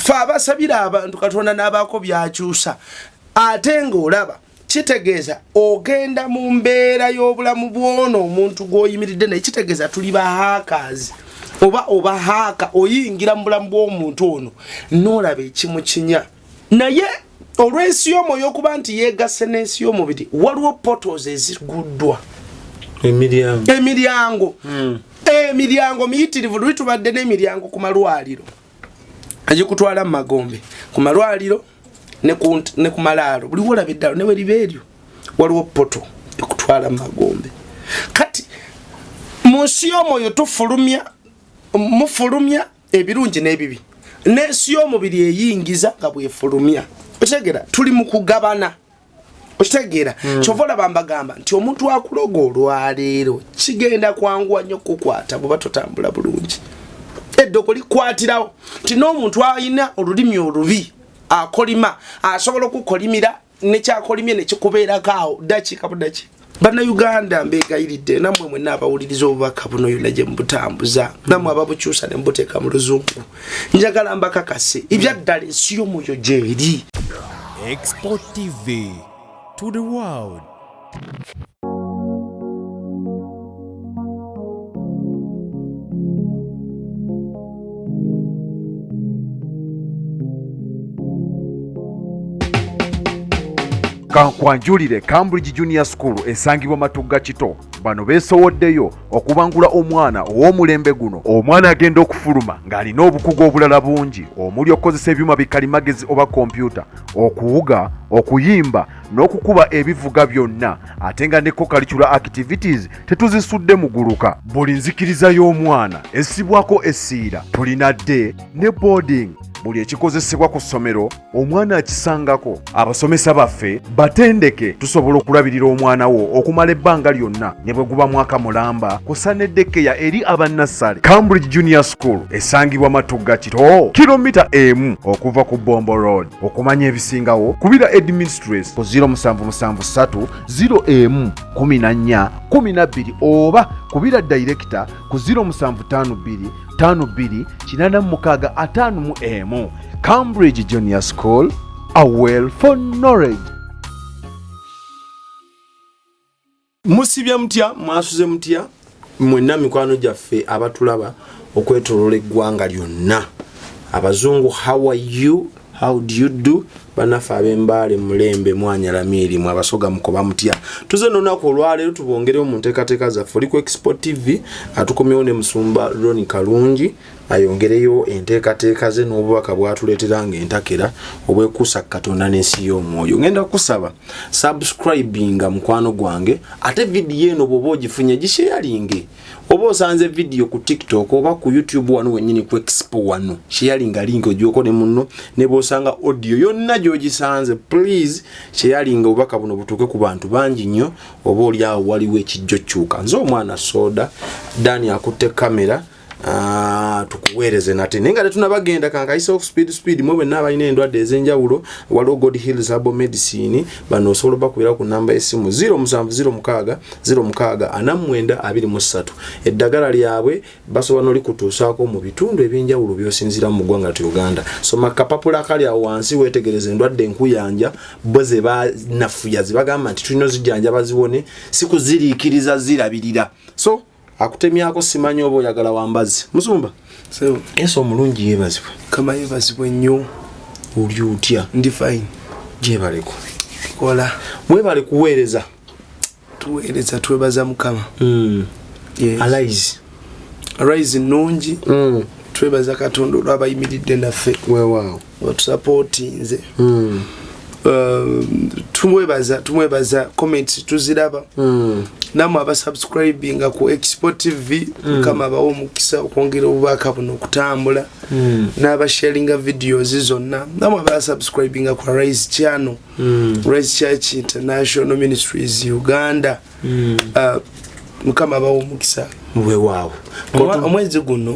fa abasabira abantu Katonda n'abaako byakyusa ate ng'olaba kitegeeza ogenda mu mbeera y'obulamu bwono omuntu gw'oyimiridde naye kitegeeza tuli bahaakazi oba haaka oyingira mu bulamu bw'omuntu ono n'olaba ekimukinya naye olw'ensi y'omwoyo okuba nti yeegasse n'ensi y'omubiri waliwo portals eziguddwa emiryango miyitirivu luli tubadde n'emiryango ku malwaliro agikutwala mu Magombe ku malwaliro ne ku malaalo buli wolaba eddalo ne weriba eryo waliwo poto ekutwala mu Magombe kati mu nsi y'omwoyo mufulumya ebirungi n'ebibi n'ensi y'omubiri eyingiza nga bwefulumya okitegera tuli mu kugabana okitegera kyova olaba mbagamba nti omuntu akuloga olwaleero kigenda kwanguwa nnyo kukwata bw'oba totambula bulungi eddoko likwatirawo nti n'omuntu alina olulimi olubi akolima asobola okukolimira nekyakolimye nekikubeerako awo dakiika budaki Bannayuganda mbeegayiridde nammwe mwenna abawuliriza obubaka buno yonna gye mubutambuza nammwe ababukyusa ne mubuteeka mu luzungu njagala mbakakase ebyaddala ensi y'omwoyo gyeri. Export TV to the world. Kankwanjulire Cambridge Junior School esangibwa Matugga Kito bano beesowoddeyo okubangula omwana ow'omulembe guno omwana agenda okufuluma ng'alina obukugu obulala bungi omuli okukozesa ebyuma bikalimagezi oba kompyuta okuwuga okuyimba n'okukuba ebivuga byonna ate nga ne co-curricular activities tetuzisudde muguluka. Buli nzikiriza y'omwana essibwako essiira tulina dde ne boarding buli ekikozesebwa ku ssomero omwana akisangako. Abasomesa baffe batendeke tusobola okulabirira omwana wo okumala ebbanga lyonna ne bwe guba mwaka mulamba kusa n'eddekeya eri abannassale. Cambridge Junior School esangibwa Matugga Kito kilomita emu okuva ku Bombo Road. Okumanya ebisingawo kubira administrator ku 0773 011412 oba kubira director ku 0752 528655. Cambridge Junior School, a well for knowledge. Musibya mutya mwasuze mutya mwenna mikwano gyaffe abatulaba okwetolola eggwanga lyonna. Abazungu, how are you? How do you do? Banafa abembale mulembe mwanyalamiiri mwabasoga mukoba mutya. Tuze nonako olwaleero tubongereyo mu nteekateeka zaffe ku Export TV atukomyewo ne Musumba Ronnie Kalungi ayongereyo enteekateeka ze n'obubaka bwatuleeteranga entakera obwekuusa Katonda n'ensi y'omwoyo. Ngenda kusaba subscribinga mukwano gwange ate video eno bw'oba ogifunye gisharinge. Oba osanze video ku TikTok oba ku YouTube wano wennyini ku Expo wano sharinga link ogyokole munno ne bw'osanga audio yonna gy'ogisanze please sharinga obubaka buno butuuke ku bantu bangi nnyo oba oli awo waliwo ekijjokyuka. Nze omwana Soda Dani akutte kamera tukuweereze nate nenga tunabagenda kankayisa speed mwe n'abalina endwadde ez'enjawulo waliwo God Hills Herbal Medicine bano osobola bakubeera ku namba y'essimu 0706 eddagala lyabwe basobola n'olikutuusaako mu bitundu eby'enjawulo by'osinziira mu ggwanga ly'e Uganda. Soma kapapula kali awo wansi weetegereze endwadde enkuyanja bo ze banafuya zibagamba nti tulina zijjanjaba ziwone sikuziriikiriza zirabirira. So akutemyako simanyi oba oyagala wambazi Musumba so eso omulungi yeebazibwe kama yeebazibwe nnyo oli utya ndi fine gyebaleko kola mwebale kuweereza tuweereza twebaza Mukama yes. Arise nungi twebaza Katonda olw'abayimiridde naffe weewaawo batusupportinze tumwebaza comments tuziraba namwe abasubscribinga ku Export TV kama bawo omukisa okwongera obubaka buno okutambula n'abasharinga videos zonna namwe abasubscribinga ku Rise Channel Rise Church International Ministries Uganda mukama bawo omukisa weewaawo omwezi guno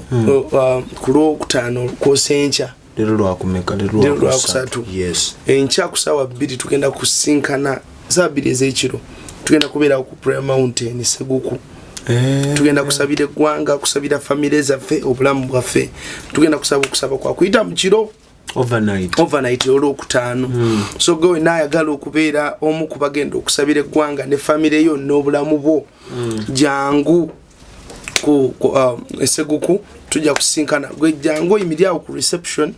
ku Lwokutaano kwosencha lero lwakumeka lero lwakusatu yes encha kusawa 2 tugenda kusinkana saa 2 ez'ekiro tugenda kubeera ku Prayer Mountain Seguku tugenda kusabira eggwanga kusabira family zaffe obulamu bwaffe tugenda kusaba kwa kuyita mu kiro overnight olwokutaano so gwe naayagala okubeera omu ku bagenda okusabira eggwanga ne famire yo n'obulamu bwo jangu ku Esseguku tujja kusinkana gwe jangu oyimiriawo ku reception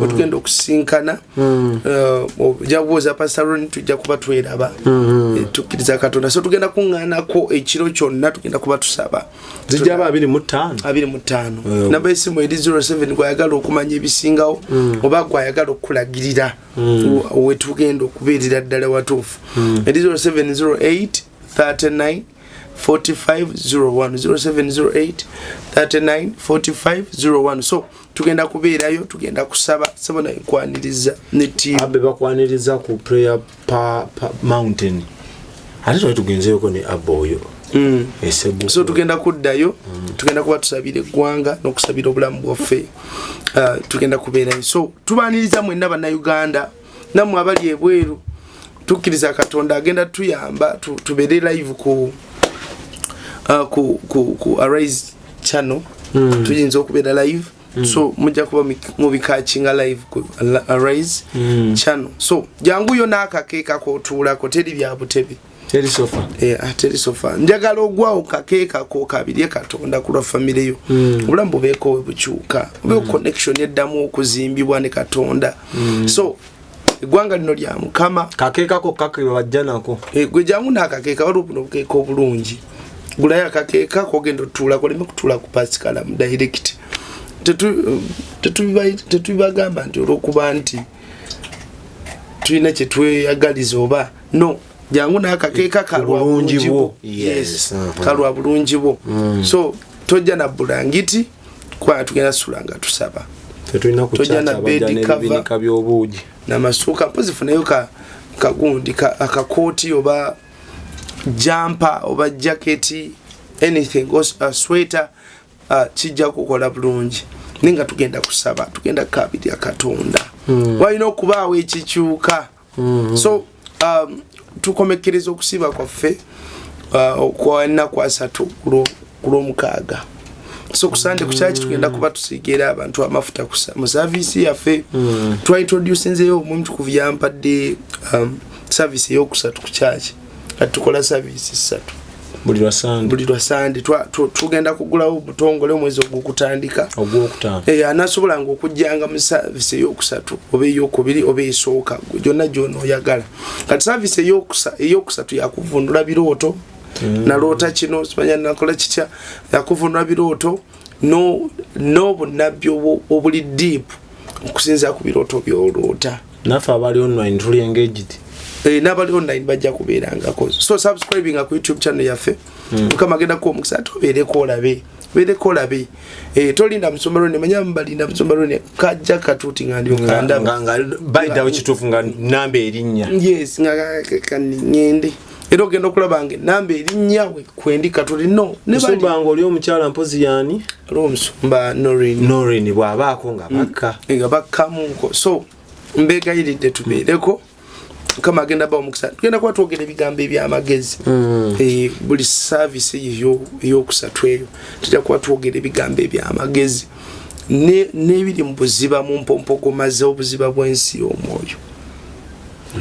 otugenda okusinkana ojja kubuuza pastoroni tujja kuba tweraba tukkiriza Katonda so tugenda kuŋŋaanako ekiro kyonna tugenda kuba tusaba zijja aba 25 namba esimu eri 07 gwayagala okumanya ebisingawo oba gwayagala okukulagirira wetugenda okubeerera ddala watuufu eri 0708 39 4501 0708394501 so tugenda kubeerayo tugenda kusaba sabona ikwaniriza ne team abe bakwaniriza ku prayer mountain ate tugenzeyo ko ne aboyo Esseguku so tugenda kuddayo tugenda kuba tusabira eggwanga n'okusabira obulamu bwaffe tugenda kubeerayo so tubaaniriza mwenna bannayuganda nammwe abali ebweru tukkiriza Katonda agenda tuyamba tubeere live ku Arise channel tujinza okubeera live so mujja kuba mubikachinga live ku Arise channel so jangu yo n'akakeeka k'otuulako teri bya butebe teri sofa njagala ogwawo kakeeka ko kabirye Katonda ku lwa famire yo obulamu bubeeko we bukyuka obeeko connection eddamu okuzimbibwa ne Katonda so eggwanga lino lya Mukama kakeeka ko kakirwa bajja nako gwe jangu n'akakeeka waliwo buno bukeeka obulungi gulaya kakeeka kogenda otuula koleme kutuula ku pasikala mu direct tetubagamba nti olwokuba nti tulina kye tweyagaliza oba no jangu n'akakeeka kalwa bulungi bwo kalwa bulungi bwo so tojja na bulangiti kwa tugenda sula nga tusaba tojja na bed cover n'amasuuka mpozi funayo kagundi akakooti oba jumper oba jacket anything a sweater kijja kukola bulungi ninga tugenda kusaba tugenda kabirya Katonda walina okubaawo ekikyuka so tukomekereza okusiba kwaffe okwana kwa 3 kulw'omukaaga so kusande kukyaki tugenda kuba tusiigera abantu amafuta mu service yaffe twa introduce nzeyo omuntu kuvuyampadde service eyokusatu kukyaki tukola service 3 buli lwa Sande tugenda kugulawo butongole omwezi ogwokutandika anasobolanga okujjanga mu service eyokusatu oba eyokubiri oba esooka gyonna gyona oyagala kati service eyokusatu yakuvundula birooto naloota kino simanya nakola kitya yakuvundula birooto n'obunabbi obuli deep okusinza ku birooto byoloota naffe abali online tuli engaged n'abali online bajja kubeerangako so subscribing ku YouTube channel yaffe Mukama agenda ku omukisa tobeereko olabe tolinda Musombaloni manya mbalinda Musombaloni kajja katuuti nga ndio nga bayitawo kituufu nga namba erinnya yes nga ngende era ogenda okulaba nge namba erinnya we kwendika tuli no Musumba ngo oli omukyala mpozi yani Musumba Noreen bw'abaako nga bakkamuko so mbegayiridde tubeereko kama agenda ba omukisa tugenda kuba twogera ebigambo eby'amagezi buli service eyokusatu eyo tujja kuba twogera ebigambo eby'amagezi n'ebiri mu buziba mu mpompogoma z'obuziba bw'ensi y'omwoyo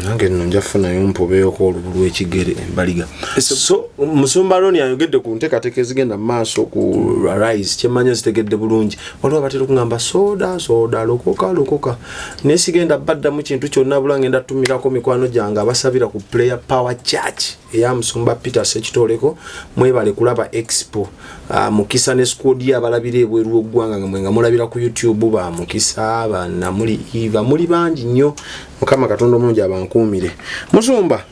nange nno njafunayo mpobeeko olubulu ekigere embaliga so Musumbaloni ayogedde ku nteekateeka ezigenda mu maaso ku Arise kyemmanya zitegedde bulungi waliwo abatera okugamba soda lokoka naye sigenda baddamu kintu kyonna bula ngenda tumirako mikwano gyange abasabira ku Prayer Power Church eya Musumba Peter Sekitoleko mwebale kulaba expo mukisa ne squad abalabira ebweru w'eggwanga nga mwenga mulabira ku YouTube ba mukisa banamuli Eva muli bangi nnyo Mukama Katonda omulungi abankuumire Musumba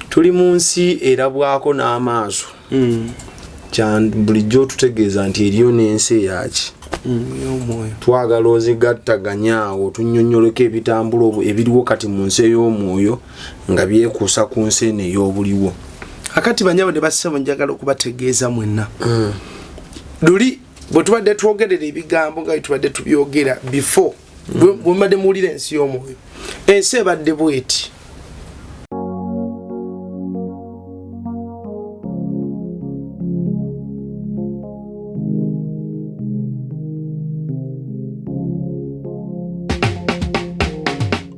tuli mu nsi erabwako n'amaaso bulijjo tutegeeza nti eriyo n'ensi eyaki twagala ozigattaganyaawo tunnyonnyoleko ebitambula ebiriwo kati mu nsi ey'omwoyo nga byekuusa ku nsi eno ey'obuliwo akati banyabo ne basaba njagala okubategeeza mwenna luli bwe tubadde twogerera ebigambo nga tubadde tubyogera before bwe mbadde muwulira ensi y'omwoyo ensi ebadde bweti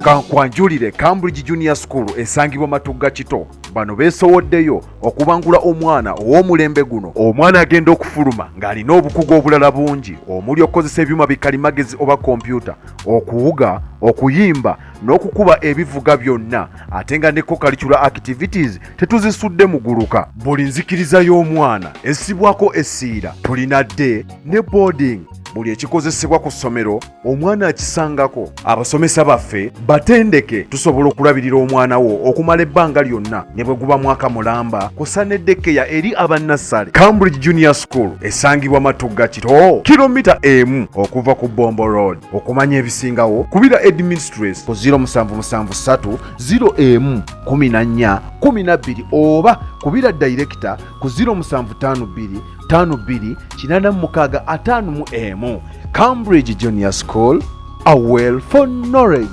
kankwanjulire Cambridge Junior School esangibwa Matugga Kito bano beesowoddeyo okubangula omwana ow'omulembe guno. Omwana agenda okufuluma ng'alina obukugu obulala bungi omuli okukozesa ebyuma bikalimagezi oba kompyuta, okuwuga, okuyimba n'okukuba ebivuga byonna, ate nga ne co-curricular activities tetuzisudde muguluka. Buli nzikiriza y'omwana essibwako essiira, tulina day ne boarding. Buli ekikozesebwa ku ssomero omwana akisangako. Abasomesa baffe batendeke, tusobola okulabirira omwana wo okumala ebbanga lyonna ne bwe guba mwaka mulamba, kussa n'eddekeya eri abannassale. Cambridge Junior School esangibwa Matugga Kito, kilomita emu okuva ku Bombo Road. Okumanya ebisingawo kubira administrator ku 0773 011412 oba kubira director ku 0752 528651. Cambridge Junior School, a well for knowledge.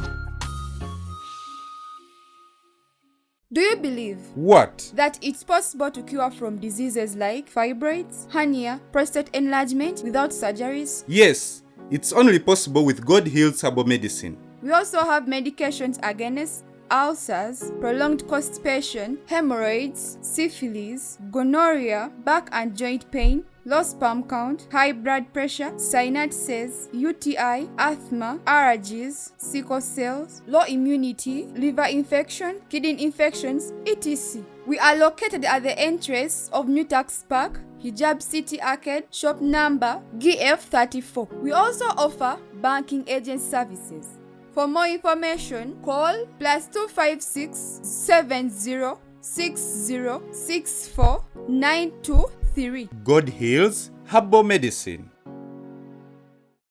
Do you believe What? that it's possible to cure from diseases like fibroids, hernia, prostate enlargement without surgeries? Yes, it's only possible with God Heals Herbal Medicine. We also have medications against ulcers, prolonged constipation, hemorrhoids, syphilis, gonorrhea, back and joint pain, low sperm count, high blood pressure, sinuses, UTI, asthma, allergies, sickle cells, low immunity, liver infection, kidney infections, etc. We are located at the entrance of New Tax Park, Hijab City Arcade, shop number GF34. We also offer banking agent services. For more information, call +256 70 60 64 923. God Heals Herbal Medicine.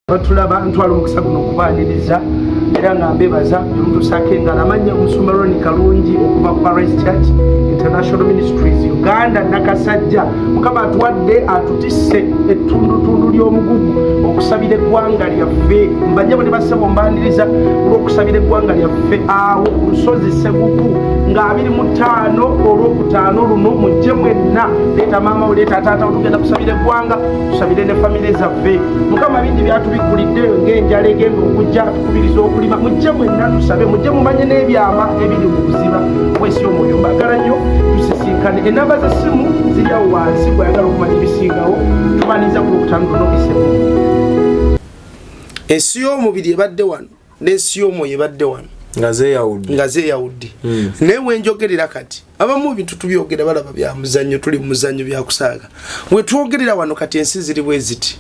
batulaba ntwala omukisa guno okubaaniriza era nga mbebaza omutusake nga namanya omusumaroni kalungi okuva ku Paris Church International Ministries Uganda Nakasajja. Mukama atuwadde atutisse ettundutundu ly'omugugu okusabira eggwanga lyaffe. Mbanye bwe basaba ombaaniriza olw'okusabira eggwanga lyaffe awo ku lusozi Segupu nga 25 olw'okutaano luno mujje mwenna, leeta maama wo, leeta taata wo, tugenda kusabira eggwanga, tusabire ne famire zaffe. Mukama bingi byatubiguliddeyo ng'enjala egenda okujja, tukubiriza okulima. Mujje mwenna tusabe, mujje mumanye n'ebyama ebiri mu buziba bw'ensi y'omwoyo. Mbagala nnyo tusisinkane. Enamba z'essimu ziri awo wansi bw'ayagala okumanya ebisingawo. Tumaliriza ku lwokutaano luno Bisebo. Ensi y'omubiri ebadde wano n'ensi y'omwoyo ebadde wano nga zeeyawudde. Naye wenjogerera kati abamu bintu tubyogera balaba bya muzannyo, tuli mu muzannyo bya kusaaga. We twogerera wano kati ensi ziri bwe ziti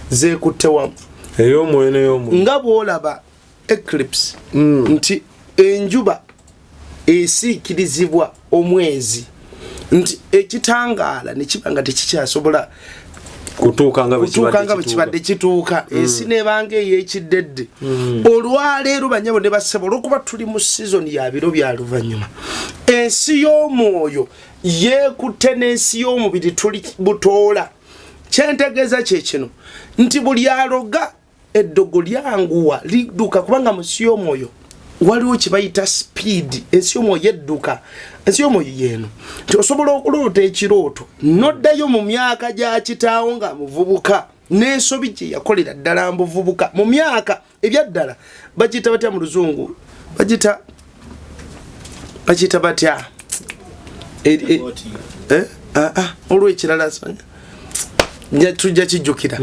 zeekutte wamu ey'omwoyo n'ey'omubiri nga bw'olaba eclipse nti enjuba esiikirizibwa omwezi, nti ekitangaala ne kiba nga tekikyasobola kutuuka nga bwe kibadde kituuka, ensi n'ebanga ey'ekiddedde. Olwaleero banyabo ne basaba olw'okuba tuli mu season ya biro bya luvannyuma, ensi y'omwoyo yeekutte n'ensi y'omubiri tuli butoola. Kyentegeeza kye kino nti buli aloga eddogo lyanguwa lidduka, kubanga mu nsi y'omwoyo waliwo kye bayita speed. Ensi y'omwoyo edduka, ensi y'omwoyo yeeno nti osobola okuloota ekirooto n'oddayo mu myaka gya kitaawo nga muvubuka, n'ensobi gye yakolera ddala mbuvubuka mu myaka ebyaddala. Bagiyita batya mu luzungu? Bagiyita batya? Olw'ekirala tujja kijjukira.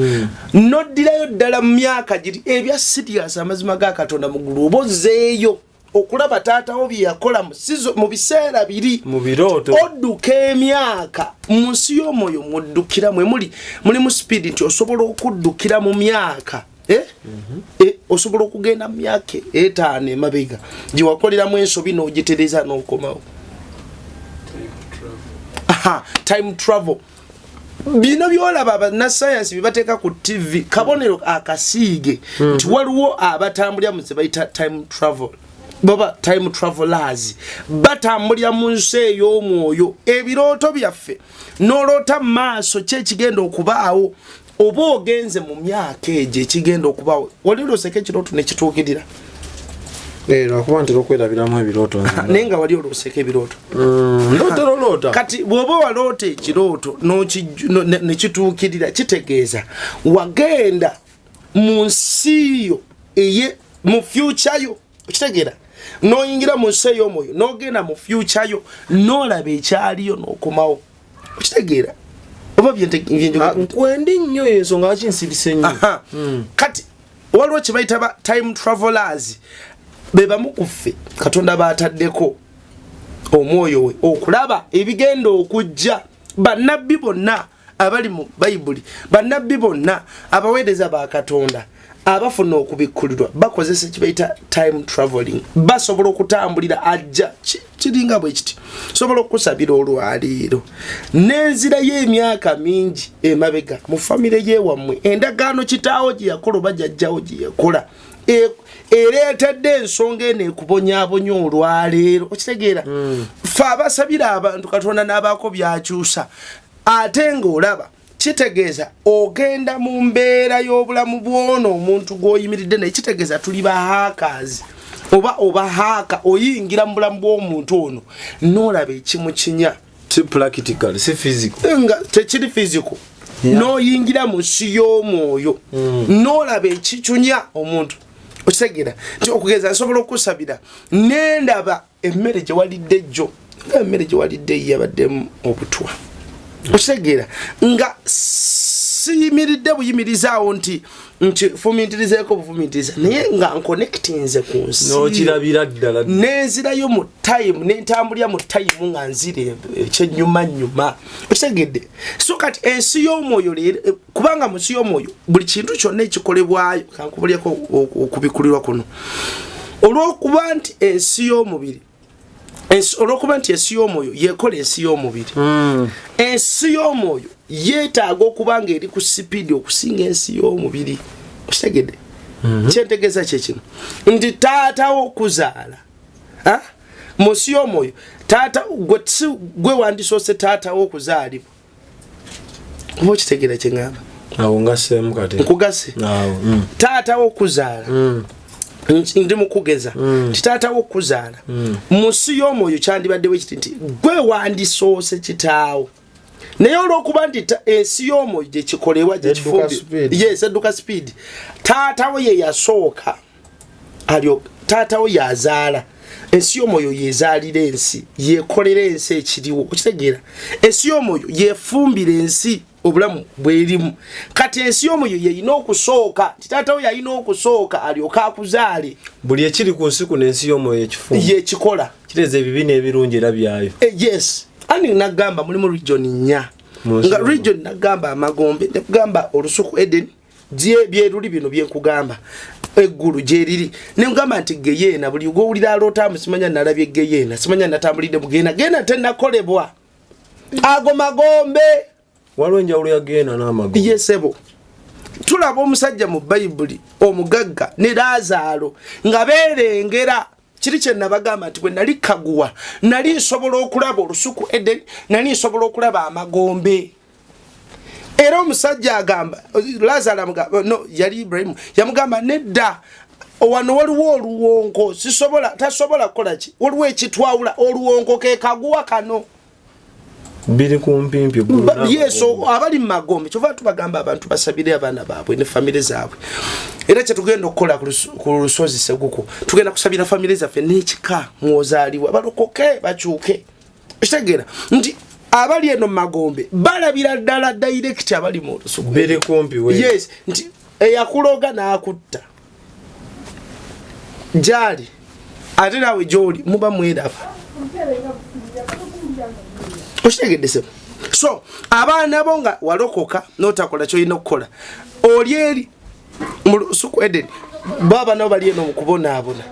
Noddirayo ddala mu myaka giri ebya serious, amazima ga Katonda mu ggulu obozeeyo okulaba taatawo bye yakola mu biseera biri mu birooto. Odduka emyaka mu nsi y'omwoyo muddukira mwe muli mu speed nti osobola okuddukira mu myaka osobola okugenda mu myaka 5 emabega gye wakoleramu ensobi n'ogitereza n'okomawo. Time travel. Bino byolaba bannasayansi bibateeka ku TV kabonero akasiige nti waliwo abatambulira mu ze bayita time travel. Baba time travelers batambulira mu nsi ey'omwoyo. Ebirooto byaffe n'oloota mu maaso kyekigenda okubaawo oba ogenze mu myaka egyo ekigenda okubaawo. Wali oloseka ekirooto ne kituukirira. Lwakuba ntera okwerabiramu ebirooto naye nga wali oloseka ebirooto. Loota. Kati bw'oba waloota ekirooto ne kituukirira, kitegeeza wagenda mu nsi yo mu future yo okitegeera noyingira mu nsi ey'omwoyo nogenda mu future yo nolaba ekyaliyo nokomawo okitegeera oba kwendi nnyo ensonga lwaki nsirise nnyo kati waliwo kye bayita time travelers be bamu ku ffe Katonda baataddeko omwoyo we okulaba ebigenda okujja bannabbi bonna abali mu bayibuli bannabbi bonna abaweereza ba Katonda abafuna okubikkulirwa bakozesa kibayita time traveling basobola okutambulira ajja kiringa bwe kiti sobola okusabira olwaleero n'enzira y'emyaka mingi emabega mu famire yewammwe endagaano kitaawo gye yakola oba jjajjawo gye yakola ereetedde ensonga eno ekubonyaabonya olwaleero okitegeera fe abasabira abantu Katonda n'abaako byakyusa ate ng'olaba kitegeeza ogenda mu mbeera y'obulamu bwono omuntu gw'oyimiridde naye kitegeeza tuli bahaakazi oba haaka oyingira mu bulamu bw'omuntu ono n'olaba ekimukinya si practical si physical nga tekiri physical n'oyingira mu nsi y'omwoyo n'olaba ekicunya omuntu okitegeera nti okugeza nsobola okusabira nendaba emmere gye walidde jjo emmere gye walidde yabaddemu obutwa okitegeera nga siyimiridde buyimirizaawo nti fumintirizeeko bufumintiriza naye nga nkonectinze ku nsi n'okirabira ddala nenzirayo mu time nentambulira mu time nga nzire ekyennyuma okitegedde so kati ensi y'omwoyo leero kubanga mu nsi y'omwoyo buli kintu kyonna ekikolebwayo kankubulyeko okubikulirwa kuno olw'okuba nti ensi y'omubiri olw'okuba nti ensi y'omwoyo yekola ensi y'omubiri ensi y'omwoyo yeetaaga okuba nga eri ku sipiidi okusinga ensi y'omubiri okitegedde kyentegeeza kyekino nti taata okuzaala mu nsi y'omwoyo taata gwe wandisoose taata okuzaalibwa oba okitegeera kyeŋŋamba awo ngassemu kati nkugase taata okuzaala ndi mukugeza titaatawo okuzaala mu nsi y'omwoyo kyandibaddewo ekiti nti gwe wandisoose kitaawo naye olw'okuba nti ensi y'omwoyo gye kikolebwa gye kifumbi yes edduka speed taatawo ye yasooka alyo taatawo yazaala ensi y'omwoyo yezaalira ensi yekolera ensi ekiriwo okitegeera ensi y'omwoyo yefumbira ensi obulamu bwerimu kati ensi y'omwoyo yeyina okusooka titaatawo yayina okusooka alyoka akuzaale buli ekiri ku nsi kuno ensi y'omwoyo ekifumbi yekikola kiteeza ebibi n'ebirungi era byayo yes ani nagamba mulimu region nnya nga region nagamba amagombe nekugamba olusuku Eden byeruli bino byenkugamba eggulu gyeriri nemugamba nti Geyeena buli gwowulira alootamu simanya nalabye Geyeena simanya natambulidde mu Geyeena tennakolebwa ago magombe waliwo enjawulo ya Geyeena n'amagombe yesebo tulaba omusajja mu bayibuli omugagga ne Laazaalo nga beerengera kiri kye nabagamba nti bwe nali kaguwa nali nsobola okulaba olusuku Eden nali nsobola okulaba amagombe era omusajja agamba Laazaalo amugamba no yali Ibrahimu yamugamba nedda wano waliwo oluwonko tasobola kukola ki waliwo ekitwawula oluwonko ke kaguwa kano biri kumpimpi yeso abali mu magombe kyova tubagamba abantu basabire abaana baabwe ne famire zaabwe era kyetugenda okukola ku lusozi Seguko tugenda kusabira famire zaffe n'ekika mwozaaliwa balokoke bakyuke ekitegeera nti abali eno mu magombe balabira ddala direct abali mu lusuku biri kumpi we yes nti eyakuloga n'akutta gyali ate naawe gy'oli muba mweraba oshitegedde se so abaana bo nga walokoka notakola kyolina okukola oli eri mu lusuku Eden baba nabo bali eno mu kubonaabona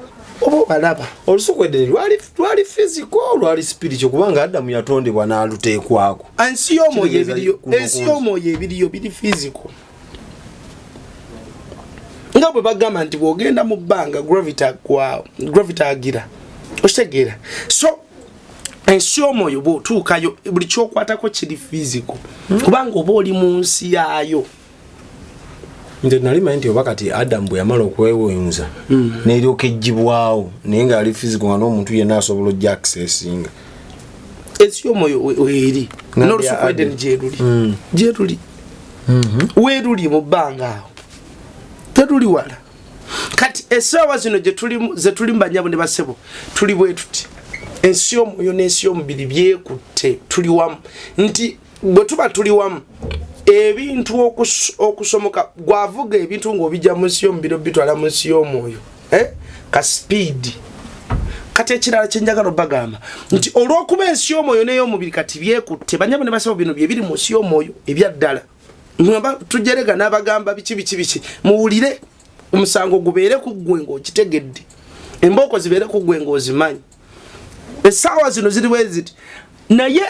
oba balaba olusuku Eden lwali physical lwali spiritual kubanga Adamu yatondebwa n'aluteekwako ensi y'omwoyo ebiriyo biri physical nga bwe bagamba nti bw'ogenda mu bbanga gravity agira okitegeera so ensi y'omwoyo bw'otuukayo buli kyokwatako kiri physical kubanga oba oli mu nsi yaayo nze nali manyi nti oba kati Adamu bwe yamala okwewunza n'eryoka eggyibwawo naye nga ali physical nga n'omuntu yenna asobola ojja accessinga ensi y'omwoyo weeri n'olusuku Eden gyeruli weeruli mu bbanga awo teruli wala kati esawa zino ze tuli mbanyabo ne basebo tuli bwe tuti ensi y'omwoyo n'ensi y'omubiri byekutte tuli wamu nti bwe tuba tuli wamu ebintu okusomoka gwavuga ebintu ng'obijja mu nsi y'omubiri bitwala mu nsi y'omwoyo ka speed kati ekirala kyenjagala bagamba nti olw'okuba ensi y'omwoyo n'ey'omubiri kati byekutte banyabo ne basebo bino bye biri mu nsi y'omwoyo ebyaddala mwamba tujerega n'abagamba biki muwulire omusango gubeere ku ggwe ng'okitegedde emboko zibeere ku ggwe ng'ozimanyi essaawa zino ziri bwe ziti naye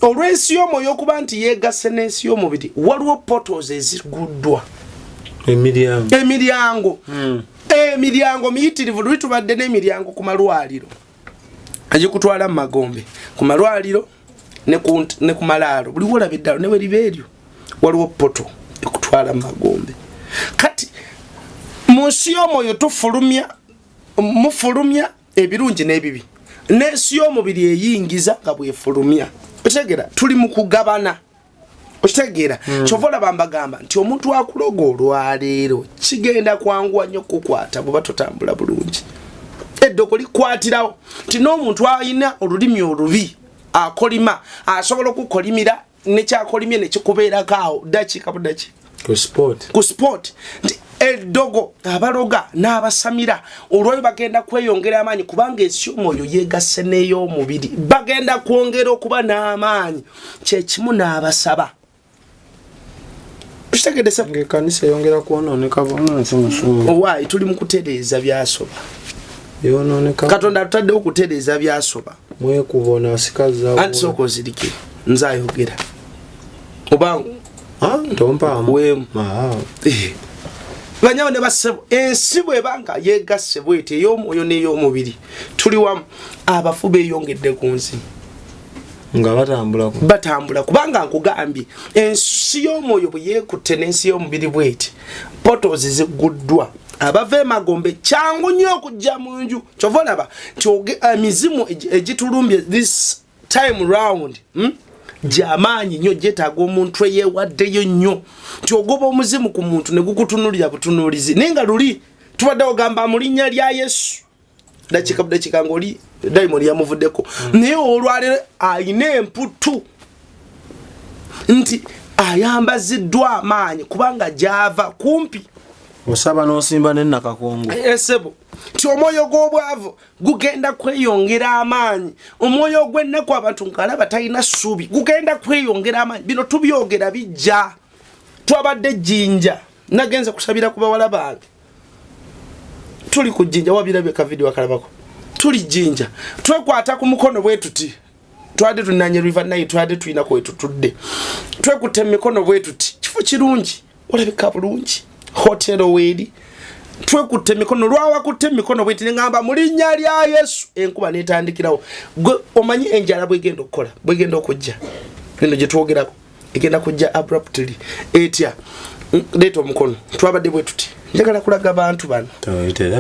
olw'ensi y'omwoyo okuba nti yeegasse n'ensi y'omubiri waliwo portals eziguddwa emiryango miyitirivu luli tubadde n'emiryango ku malwaliro agikutwala mu magombe ku malwaliro ne ku malaalo buli wolaba eddalo ne we liba eryo waliwo poto ekutwala mu magombe kati mu nsi y'omwoyo mufulumya ebirungi n'ebibi n'ensi y'omubiri eyingiza nga bwefulumya okitegera tuli mu kugabana okitegera kyova olaba mbagamba nti omuntu akuloga olwaleero kigenda kwanguwa nnyo kukwata bw'oba totambula bulungi eddoko likwatirawo nti n'omuntu alina olulimi olubi akolima asobola okukolimira nekyakolimye nekikubeerako awo dakiika budaki ku sport nti eddogo abaloga n'abasamira olwoyo bagenda kweyongera amaanyi kubanga ensi y'omwoyo yeegasse n'ey'omubiri bagenda kwongera okuba n'amaanyi kyekimu n'abasaba ekanisa eyongera kwonooneka bonansi musumu owaayi tuli mu kutereeza byasoba katonda atutaddewo kutereeza byasoba mwekubona asikaza anti sooka ozirike nze ayogera oba ntompaamu banyawo ne basebo ensi bwebanga yeegasse bweti ey'omwoyo n'ey'omubiri tuli wamu abafu beeyongedde ku nsi nga batambula kubanga nkugambye ensi y'omwoyo bwe yeekutte n'ensi y'omubiri bweti portals ziguddwa abava emagombe kyangu nnyo okujja mu nju kyova olaba nti emizimu egitulumbye this time round gy'amaanyi nnyo gyetaaga omuntu eyeewaddeyo nnyo nti ogoba omuzimu ku muntu ne gukutunulira butunuulizi naye nga luli tubadde ogamba mu linnya lya yesu dakiika budakiika ng'oli dayimoni yamuvuddeko naye olwaleero ayina emputu nti ayambaziddwa amaanyi kubanga gy'ava kumpi osaba n'osimba n'ennakakongo esebo nti omwoyo gw'obwavu gugenda kweyongera amaanyi omwoyo ogw'ennaku abantu nkalaba talina ssuubi gugenda kweyongera amaanyi bino tubyogera bijja twabadde jjinja nagenze kusabira ku bawala bange tuli ku jjinja wabirabye ka video akalabako tuli jjinja twekwata ku mukono bwe tuti twade tunanye river nayi twade tuyina ko etutudde twekutte emikono bwe tuti kifo kirungi olabika bulungi hotel wedi twekutte emikono lwawakutte emikono bwe ngamba mu linnya lya Yesu enkuba netandikirawo gwe omanyi enjala bwegenda okukola bwegenda okujja bino gye twogerako egenda kujja abruptly etya leeta omukono twabadde bwe tuti njagala kulaga abantu bano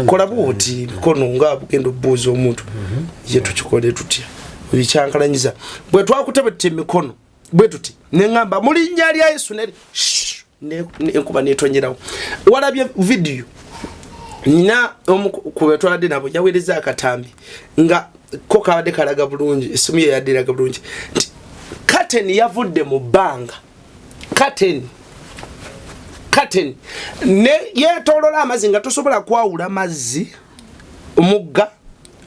kola bwoti kono nga bugenda obuuza omuntu ye tukikole tutya bikyankalanyiza bwe twakutebette emikono bwe tuti nengamba mu linnya lya Yesu enkuba netonyerawo walabye video nina omukube twade nabo yawereza akatambi nga ko kabadde kalaga bulungi esimu ye yadiraga bulungi curtain yavudde mu banga curtain ne yetolola amazi nga tosobola kwawula mazzi omugga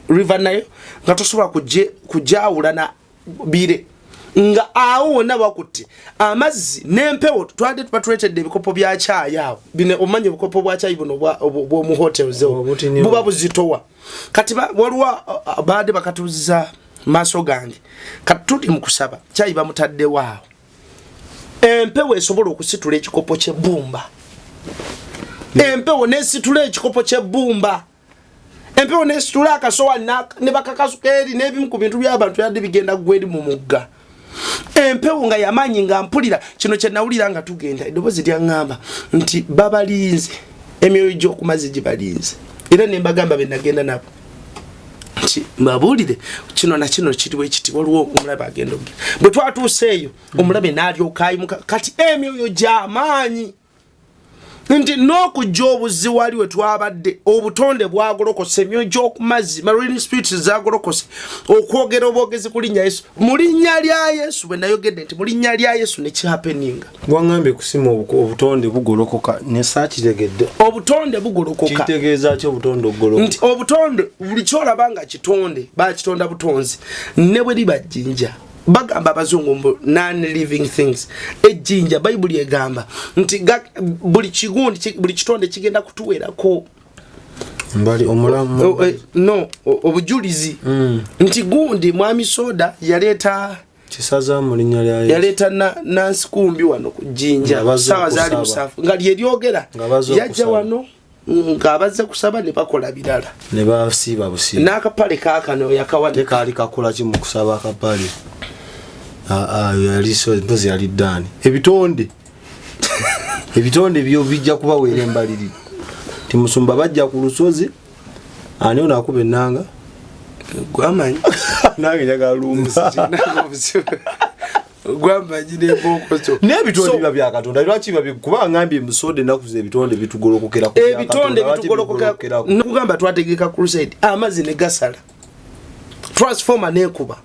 river nayo nga tosobola kujawula na bire nga awo na bakutte amazzi n'empewo twade tupatuletedde ebikopo bya chai awo bine omanye ebikopo bwa chai buno bwo mu hotels buba buzitowa kati waliwo baade bakatuziza maaso gange kati tuli mu kusaba chai bamutadde waawo empewo esobola okusitula ekikopo ky'ebbumba empewo nesitula ekikopo ky'ebbumba empewo nesitula akasowa ne bakakasuka eri n'ebimu ku bintu by'abantu yadde bigenda gweri mu mugga empewo nga yamanyi nga mpulira kino kye nawulira nga tugenda eddoboozi lyaŋŋamba nti babalinze emyoyo gy'okumazi gibalinze era ne mbagamba be nagenda nabo nti mbabuulire kino na kino kiriwo ekiti waliwo omulabe agenda ogira bwe twatuuseeyo omulabe n'alyoka ayimuka kati emyoyo gy'amaanyi nti n'okujja obuzzi waliwe twabadde obutonde bwagolokose emyojo okumazi marine spirits zagolokose okwogera obwogezi ku linnya Yesu mu linnya lya Yesu bwe nayogedde nti mu linnya lya Yesu ne kihapeninga wangambye kusima obutonde bugolokoka ne sakitegedde obutonde bugolokoka kitegeeza ki obutonde ogolokoka nti obutonde buli kyolabanga kitonde bakitonda butonzi ne bwe liba jjinja bagamba abazungu mbu non-living things ejjinja bayibuli egamba nti buli kigundi buli kitonde kigenda kutuweerako mbali omulamu no obujulizi nti gundi mwami soda yaleeta kisaza mu linnya lya Yesu yaleeta Nancy Kumbi wano ku jjinja sawa zaali musafu nga lyeyogera yajja wano ng'abazze kusaba ne bakola birala ne basiiba busiiba n'akapale kaakano yakawa tekaali kakola ki mu kusaba akapale yali so mpozi yali ddaani ebitonde byo bijja kubaweera embaliriro timusumba bajja ku lusozi ani ono akuba ennanga gwamanyi nange njagala lumba gwamanyi n'ebokozo n'ebitonde biba bya Katonda lwaki biba kuba ngambye emisode ennaku ze ebitonde bitugolokokera ebitonde bitugolokokera nokugamba twategeka crusade amazzi ne gasala transformer n'ekuba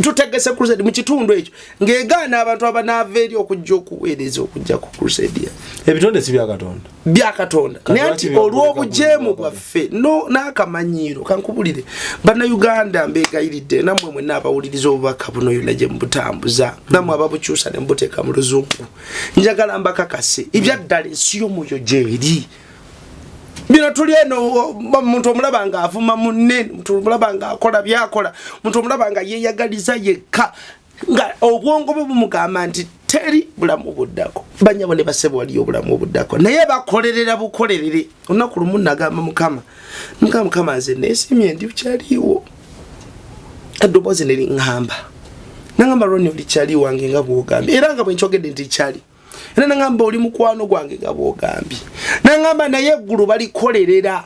tutegese crusade mu kitundu ekyo ng'egaana abantu abanaava eri okujja okuweereza okujja ku crusade ebitonde si bya Katonda naye nti olw'obujeemu bwaffe n'akamanyiiro kankubulire bannayuganda mbeegayiridde nammwe mwenna abawuliriza obubaka buno yonna gye mubutambuza nammwe ababukyusa ne mubuteeka mu luzungu njagala mbakakase ebyaddala ensi y'omwoyo gyeri bino tuli eno omuntu omulaba nga avuma munne omuntu omulaba nga akola byakola omuntu omulaba nga yeeyagaliza yekka nga obwongo bwe bumugamba nti teri bulamu buddako banyabo ne basebo waliyo obulamu obuddako naye bakolerera bukolerere olunaku lumu nagamba mukama nze neesimye ndi bukyaliwo eddoboozi ne liŋŋamba nagamba lwoni olikyali wange nga bwogambye era nga bwe nkyogedde nti kyali era nagamba oli mukwano gwange nga bwogambye nagamba naye eggulu balikolerera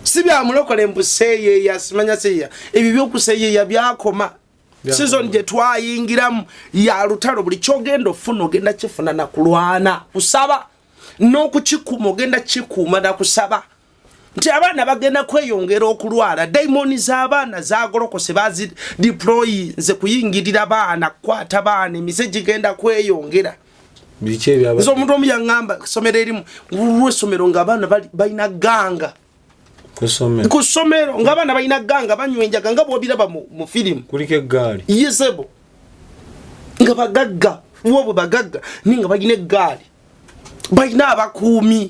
si byamulokole mbuseeyeeya simanya seeya ebyo by'okuseeyeeya byakoma season gye twayingiramu ya lutalo buli kyogenda ofuna ogenda kifuna na kulwana kusaba n'okukikuuma ogenda kikuuma na kusaba nti abaana bagenda kweyongera okulwala daimoni z'abaana zagolokose bazi deploy nze kuyingirira baana kukwata baana emize gigenda kweyongera so omuntu omu yaŋŋamba ssomero erimu lw'essomero ng'abaana balina ganga ku ssomero ng'abaana balina ganga banywa enjaga nga bw'obiraba mu firimu kuliko eggaali yesebo nga bagagga wo bwe bagagga ni nga balina eggaali balina abakuumi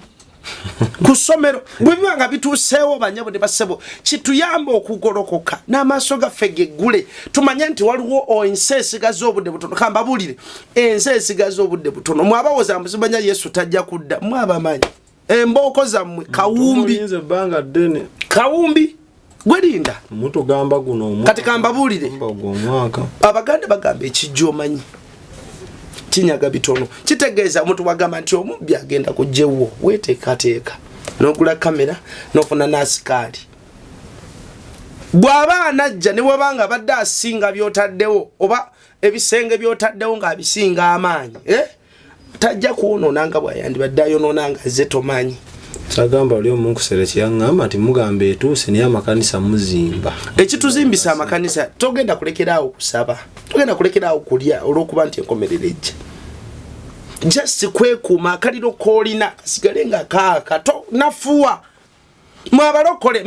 ku ssomero bwe biba nga bituuseewo banyabo ne basebo kituyamba okugolokoka n'amaaso gaffe geggule tumanye nti waliwo ensi esigaza obudde butono kambabulire ensi esigaza obudde butono mwabawoza muzimanya Yesu tajja kudda mwabamanyi embooko zammwe kawumbi gwerinda mutugamba guno kati kambabulire abaganda bagamba ekijja omanyi kinyaga bitono kitegeeza omuntu bagamba nti omubbi agenda kujjewo weteekateeka n'ogula kamera n'ofuna n'asikaali bw'aba anajja ne webanga badde asinga by'otaddewo oba ebisenge by'otaddewo ng'abisinga amaanyi tajja kuwonoona nga bw'ayandibadde ayonoona nga azze tomanyi sagamba oli omunkusere kyaŋŋamba nti mugamba etuuse naye amakanisa muzimba ekituzimbisa amakanisa togenda kulekeraawo kusaba togenda kulekeraawo kulya olw'okuba nti enkomerero ejja just kwekuuma akaliro koolina kasigale nga kaakato nafuwa mwe abalokole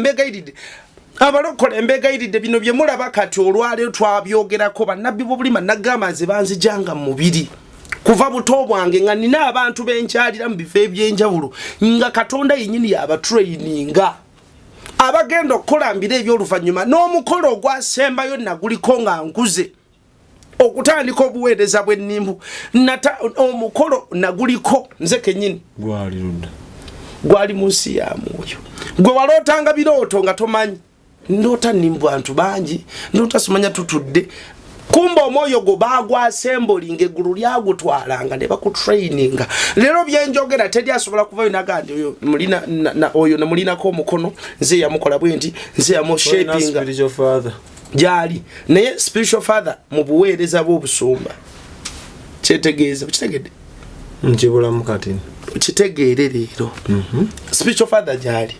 mbegayiridde bino bye mulaba kati olwaleero twabyogerako bannabbi b'obulima nagamba nze banzijanga mu mubiri kuva buto bwange nga nina abantu benkyalira mu bifo ebyenjawulo nga Katonda yennyini yabatraininga abagenda okukolambira ebyoluvannyuma n'omukolo ogwasembayo naguliko nga nkuze okutandika obuweereza bw'ennimbu omukolo naguliko nze kennyini gwali mu nsi ya mwoyo gwe walootanga birooto nga tomanyi ndoota nnimbu bantu bangi ndoota simanya tutudde kumba omwoyo go bagwasembolinga eggulu lyagutwalanga ne bakutraininga leero byenjogera teri asobola kuvayo nagandi oyo namulinako omukono nze yamukola bwe nti nze yamushapinga gyali naye spiritual father mu buweereza bw'obusumba kyetegeeza bukitegedde Njibula mukati. Kitegeere leero. Spiritual father jali.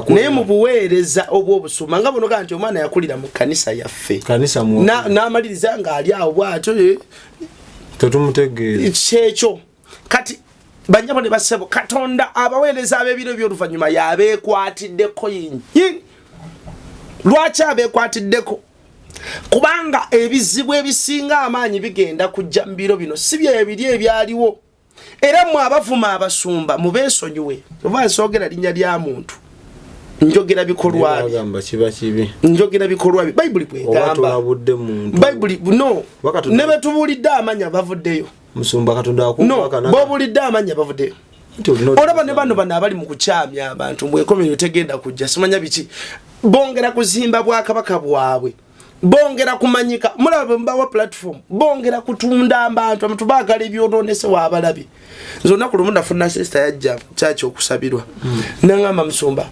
Naye mu buweereza obw'obusuma nga buno kanti omwana yakulira mu kanisa yaffe. Kanisa mu. N'amaliriza ng'ali awo bw'atyo. Tetumutegeere. Kyekyo. Kati banyabo ne basebo Katonda abaweereza ab'ebiro by'oluvannyuma yabeekwatiddeko yinyi. Lwaki abeekwatiddeko? Kubanga ebizibu ebisinga amaanyi bigenda kujja mu biro bino si bye biri ebyaliwo. Era mu abavuma abasumba mubeesonyiwe. Oba nsogera linnya lya muntu. Njogera bikolwa bye. Bagamba kiba kibi. Njogera bikolwa bye. Bayibuli bwegamba. Obatulabudde muntu. Bayibuli no. Ne betubulidde amanya bavuddeyo. Musumba Katonda akubaka no. Bobulidde amanya bavuddeyo. Olaba ne bano abali mu kukyamya abantu bwekomero tegenda kujja simanya biki. Bongera kuzimba bwakabaka bwabwe. Bongera kumanyika mulaba mbawa platform bongera kutunda abantu bagala ebyononese wabalabi zonna ku lumu nafuna sister yajja chacho okusabirwa nangamba musumba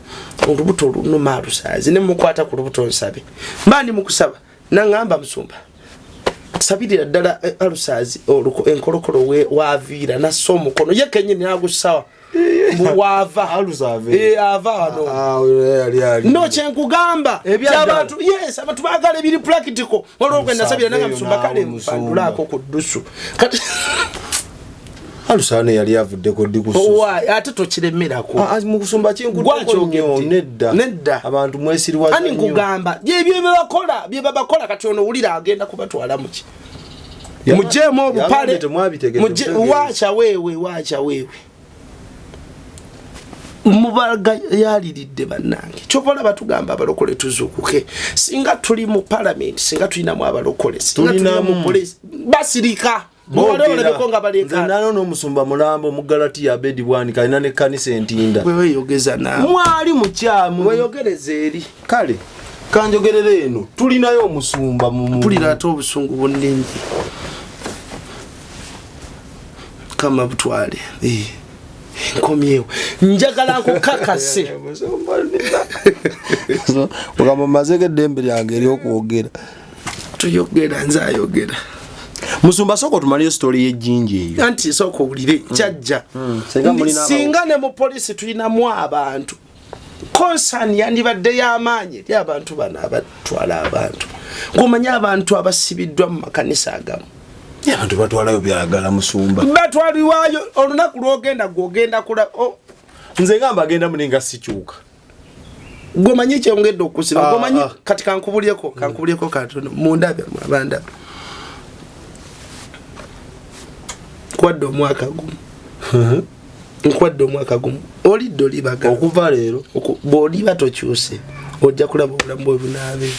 olubuto lunuma alusazi ne mukwata ku lubuto nsabe mbandi mukusaba nangamba musumba sabirira ddala alusazi oluko enkolokolo we waavira na somukono yekenyini agusawa Buwava aluzave ava no no chenkugamba abantu yes abantu bagale biri practical waloko nasabira nanga musumba kale mpandulako kudusu kati alusane yali avudde ko dikusu wa ate tokiremerako mu kusumba chinkuddeko nedda abantu mwesirwa ani nkugamba bye babakola kati ono ulira agenda kubatwala muki mujemo obupale wacha wewe mubaga yaliridde bannange chopola batugamba abalokole tuzukuke singa tuli mu parliament singa tulina mu abalokole singa tulina mu police basirika nano n'omusumba mulambo mu Galatiya Abedi bwani kalina ne kanisa entinda wewe yogeza nawe mwali mukyamu weyogereza eri kale kanjogerere eno tulinayo omusumba mu tulira ate obusungu bunningi kama butwale nkomyewo njagala nkukakase ogamba mazege eddembe lyange eryokwogera tuyogera nze ayogera musumba soko tumaliyo story y'ejjinja eyo anti soko ulire kyajja singa ne mu polisi tulinamu abantu konsani yandibadde y'amaanyi eri abantu bano abatwala abantu ng'omanya abantu abasibiddwa mu makanisa agamu abantu batwalayo byagala musumba batwaliwayo olunaku lwogenda kula nze ngamba agenda muninga sikyuka gomanyi kyongedde okusiba gomanyi kati kankubulyeko katono mundabe abanda kwadde omwaka gumu olidde olibaga okuva leero bw'oliba tokyuse ojja kulaba obulamu bwe bunaabe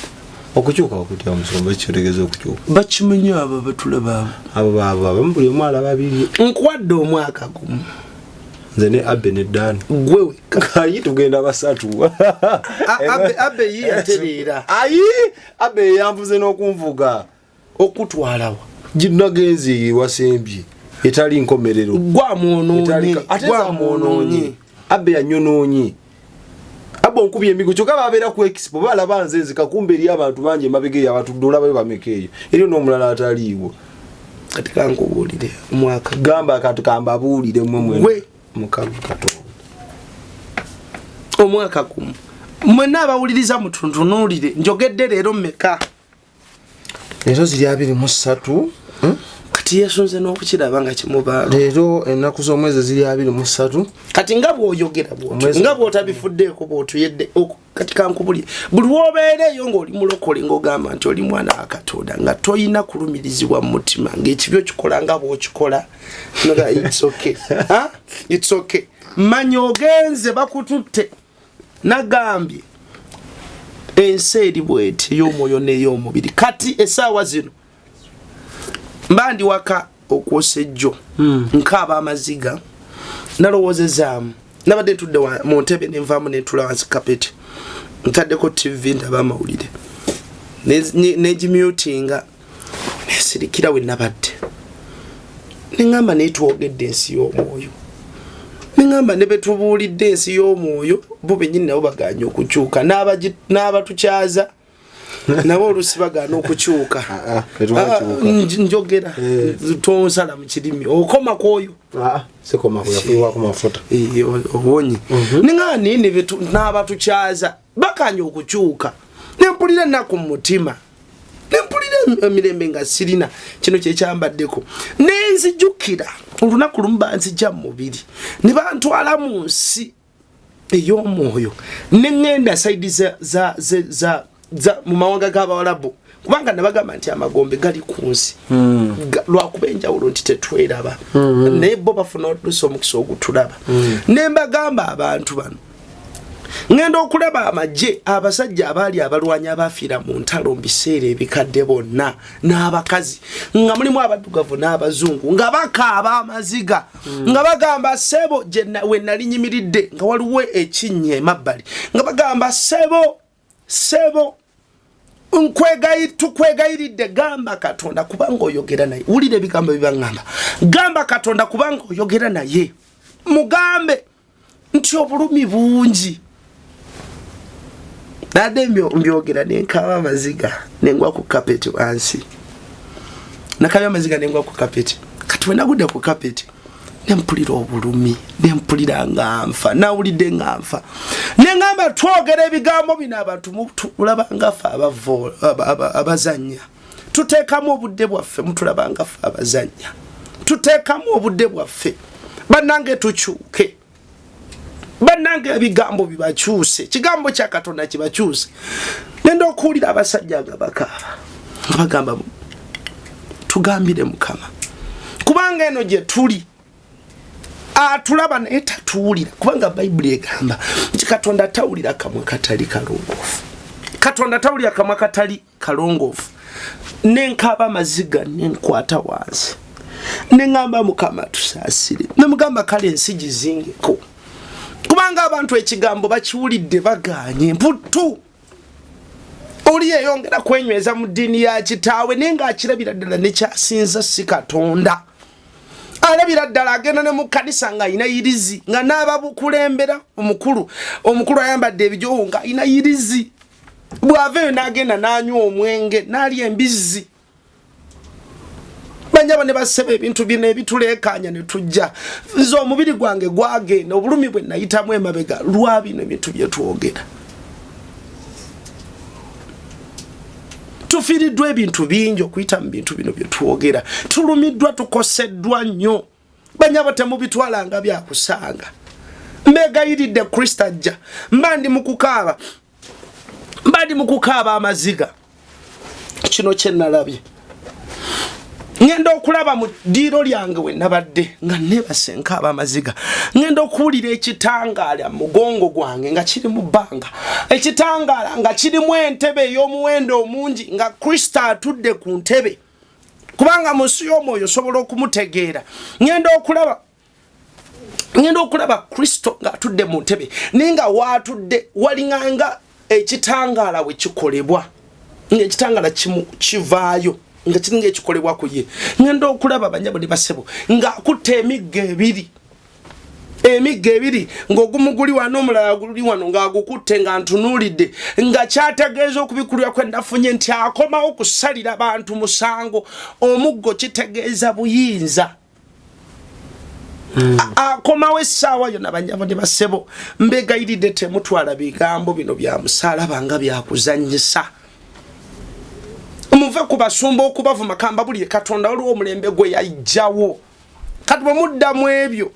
okukyuka okutya musumba ekitegeeza okukyuka bakimenye abo batulaba abo bambuli omwala babiri nkwadde omwaka gumu nze ne Abe ne Dan gwewe kayi tugenda basatu Abe yatereera Abe yamvuze n'okunvuga okutwalawa ginagenzi wasembye etali nkomerero gwamuonoonye Abe yanyonoonye abo nkubye emigo kyokka babeera ku expo balaba nze zikakumbe eri abantu bangi emabege yabatudde olabayo bamekeeyo eriyo n'omulala ataliiwo kati kankubuulire omwaka gamba katukamba buulire mmwe Mukama Katonda omwaka gumu mwenna abawuliriza mutuntunuulire njogedde leero mmeka leero ziri 23 kati yesunze n'okukiraba nga kimubaalo leero ennaku z'omwezi ziri 23 kati nga bw'oyogera bw'otyo nga bw'otabifuddeeko bw'otuyedde kati kankubulire buli lw'obeereeyo ng'oli mulokole ng'ogamba nti oli mwana wa Katonda nga toyina kulumirizibwa mu mutima ng'ekibi okikola nga bw'okikola it's okay manya ogenze bakututte nagambye ensi eri bw'eti ey'omwoyo n'ey'omubiri kati essaawa zino mbandi waka okwosejjo nkaaba amaziga nalowoozezaamu nabadde ntudde mu ntebe nenvaamu nentula wansi kapeti ntaddeko TV ndaba amawulire negimutinga nesirikira we nabadde neŋŋamba naye twogedde ensi y'omwoyo neŋŋamba ne betubuulidde ensi y'omwoyo bo bennyini nabo baganye okukyuka n'abatukyaza nabo olusibagana okukyuka njogera tonsala mu kirimi okoma kwoyo sekoma kuyafuwa ku mafuta obonyi ningani ne bitu n'abatukyaza bakanya okukyuka nempulira nako mu mutima nempulira emirembe nga sirina kino kyekyambaddeko nenzijukira olunaku lumba nzija mu mubiri ne bantwala mu nsi ey'omwoyo neŋŋenda saidi za mu mawanga g'Abawarabu kubanga nabagamba nti amagombe gali ku nsi lwakuba enjawulo nti tetweraba naye bo bafuna oluusi omukisa ogutulaba ne mbagamba abantu bano ngenda okulaba amagye abasajja abaali abalwanyi abafiira mu ntalo mu biseera ebikadde bonna n'abakazi nga mulimu abaddugavu n'abazungu nga bakaaba amaziga nga bagamba sebo we nali nyimiridde nga waliwo ekinnya emabbali nga bagamba sebo tukwegayiridde gamba Katonda kubanga oyogera naye wulira ebigambo bibangamba gamba Katonda kubanga oyogera naye mugambe nti obulumi bungi nade mbyogera nenkaba amaziga nengwa ku kapeti wansi nakabya amaziga nengwa ku kapeti kati we nagudde ku kapeti nempulira obulumi nempulira nganfa nawulidde nganfa nengamba twogera ebigambo bino abantu mulaba fa abazanya tuteekamu obudde bwaffe mutulaba fa abazanya tuteekamu obudde bwaffe bannange tukyuke bannange ebigambo bibakyuse kigambo kya Katonda kibakyuse nenda okuwulira abasajja nga bakaaba bagamba tugambire Mukama kubanga eno gye tuli atulaba naye tatuwulira kubanga Bayibuli egamba nti Katonda tawulira kamwa katali kalongoofu Katonda tawulira kamwa katali kalongoofu nenkaba amaziga nenkwata wansi nengamba Mukama tusaasire nemugamba kale ensi gizingeko kubanga abantu ekigambo bakiwulidde baganye mputtu oli yeyongera kwenyweza mu ddiini ya kitaawe nenga akirabira ddala nekyasinza si Katonda alabira ddala agenda ne mu kanisa nga ayina yirizi nga n'ababukulembera omukulu ayambadde ebijowo nga ayina yirizi bw'aveeyo n'agenda n'anywa omwenge n'alya embizzi banyabo ne basebe ebintu bino ebituleekanya ne tujja nze omubiri gwange gwagenda obulumi bwe nayitamu emabega lwa bino ebintu bye twogera tufiiriddwa ebintu bingi okuyita mu bintu bino bye twogera tulumiddwa tukoseddwa nnyo banyabo temubitwalanga byakusanga mbegayiridde Kristo ajja mbandi mu kukaaba amaziga kino kye nalabye ngenda okulaba mu ddiiro lyange we nabadde nga nebasenka abamaziga ngenda okuwulira ekitangaala mugongo gwange nga kiri mu bbanga ekitangaala nga kirimu entebe ey'omuwendo omungi nga Kristo atudde ku ntebe kubanga mu nsi y'omwoyo osobola okumutegeera ngenda okulaba Kristo nga atudde mu ntebe ninga waatudde walinganga ekitangaala we kikolebwa ng'ekitangaala kivaayo nga kiringa ekikolebwa ku ye ngenda okulaba banyabo ne basebo nga akutte emigga ebiri ng'ogumu guli wano omulala guli wano ng'agukutte nga ntunuulidde nga kyategeeza okubikulira kwe nafunye nti akomawo okusalira abantu musango omuggo kitegeeza buyinza akomawo essaawa yonna banyabo ne basebo mbegayiridde temutwala bigambo bino bya musaalaba nga byakuzannyisa muve ku basumba okubavuma kamba buli Katonda waliwo omulembe gwe yajjawo kati bwe muddamu ebyo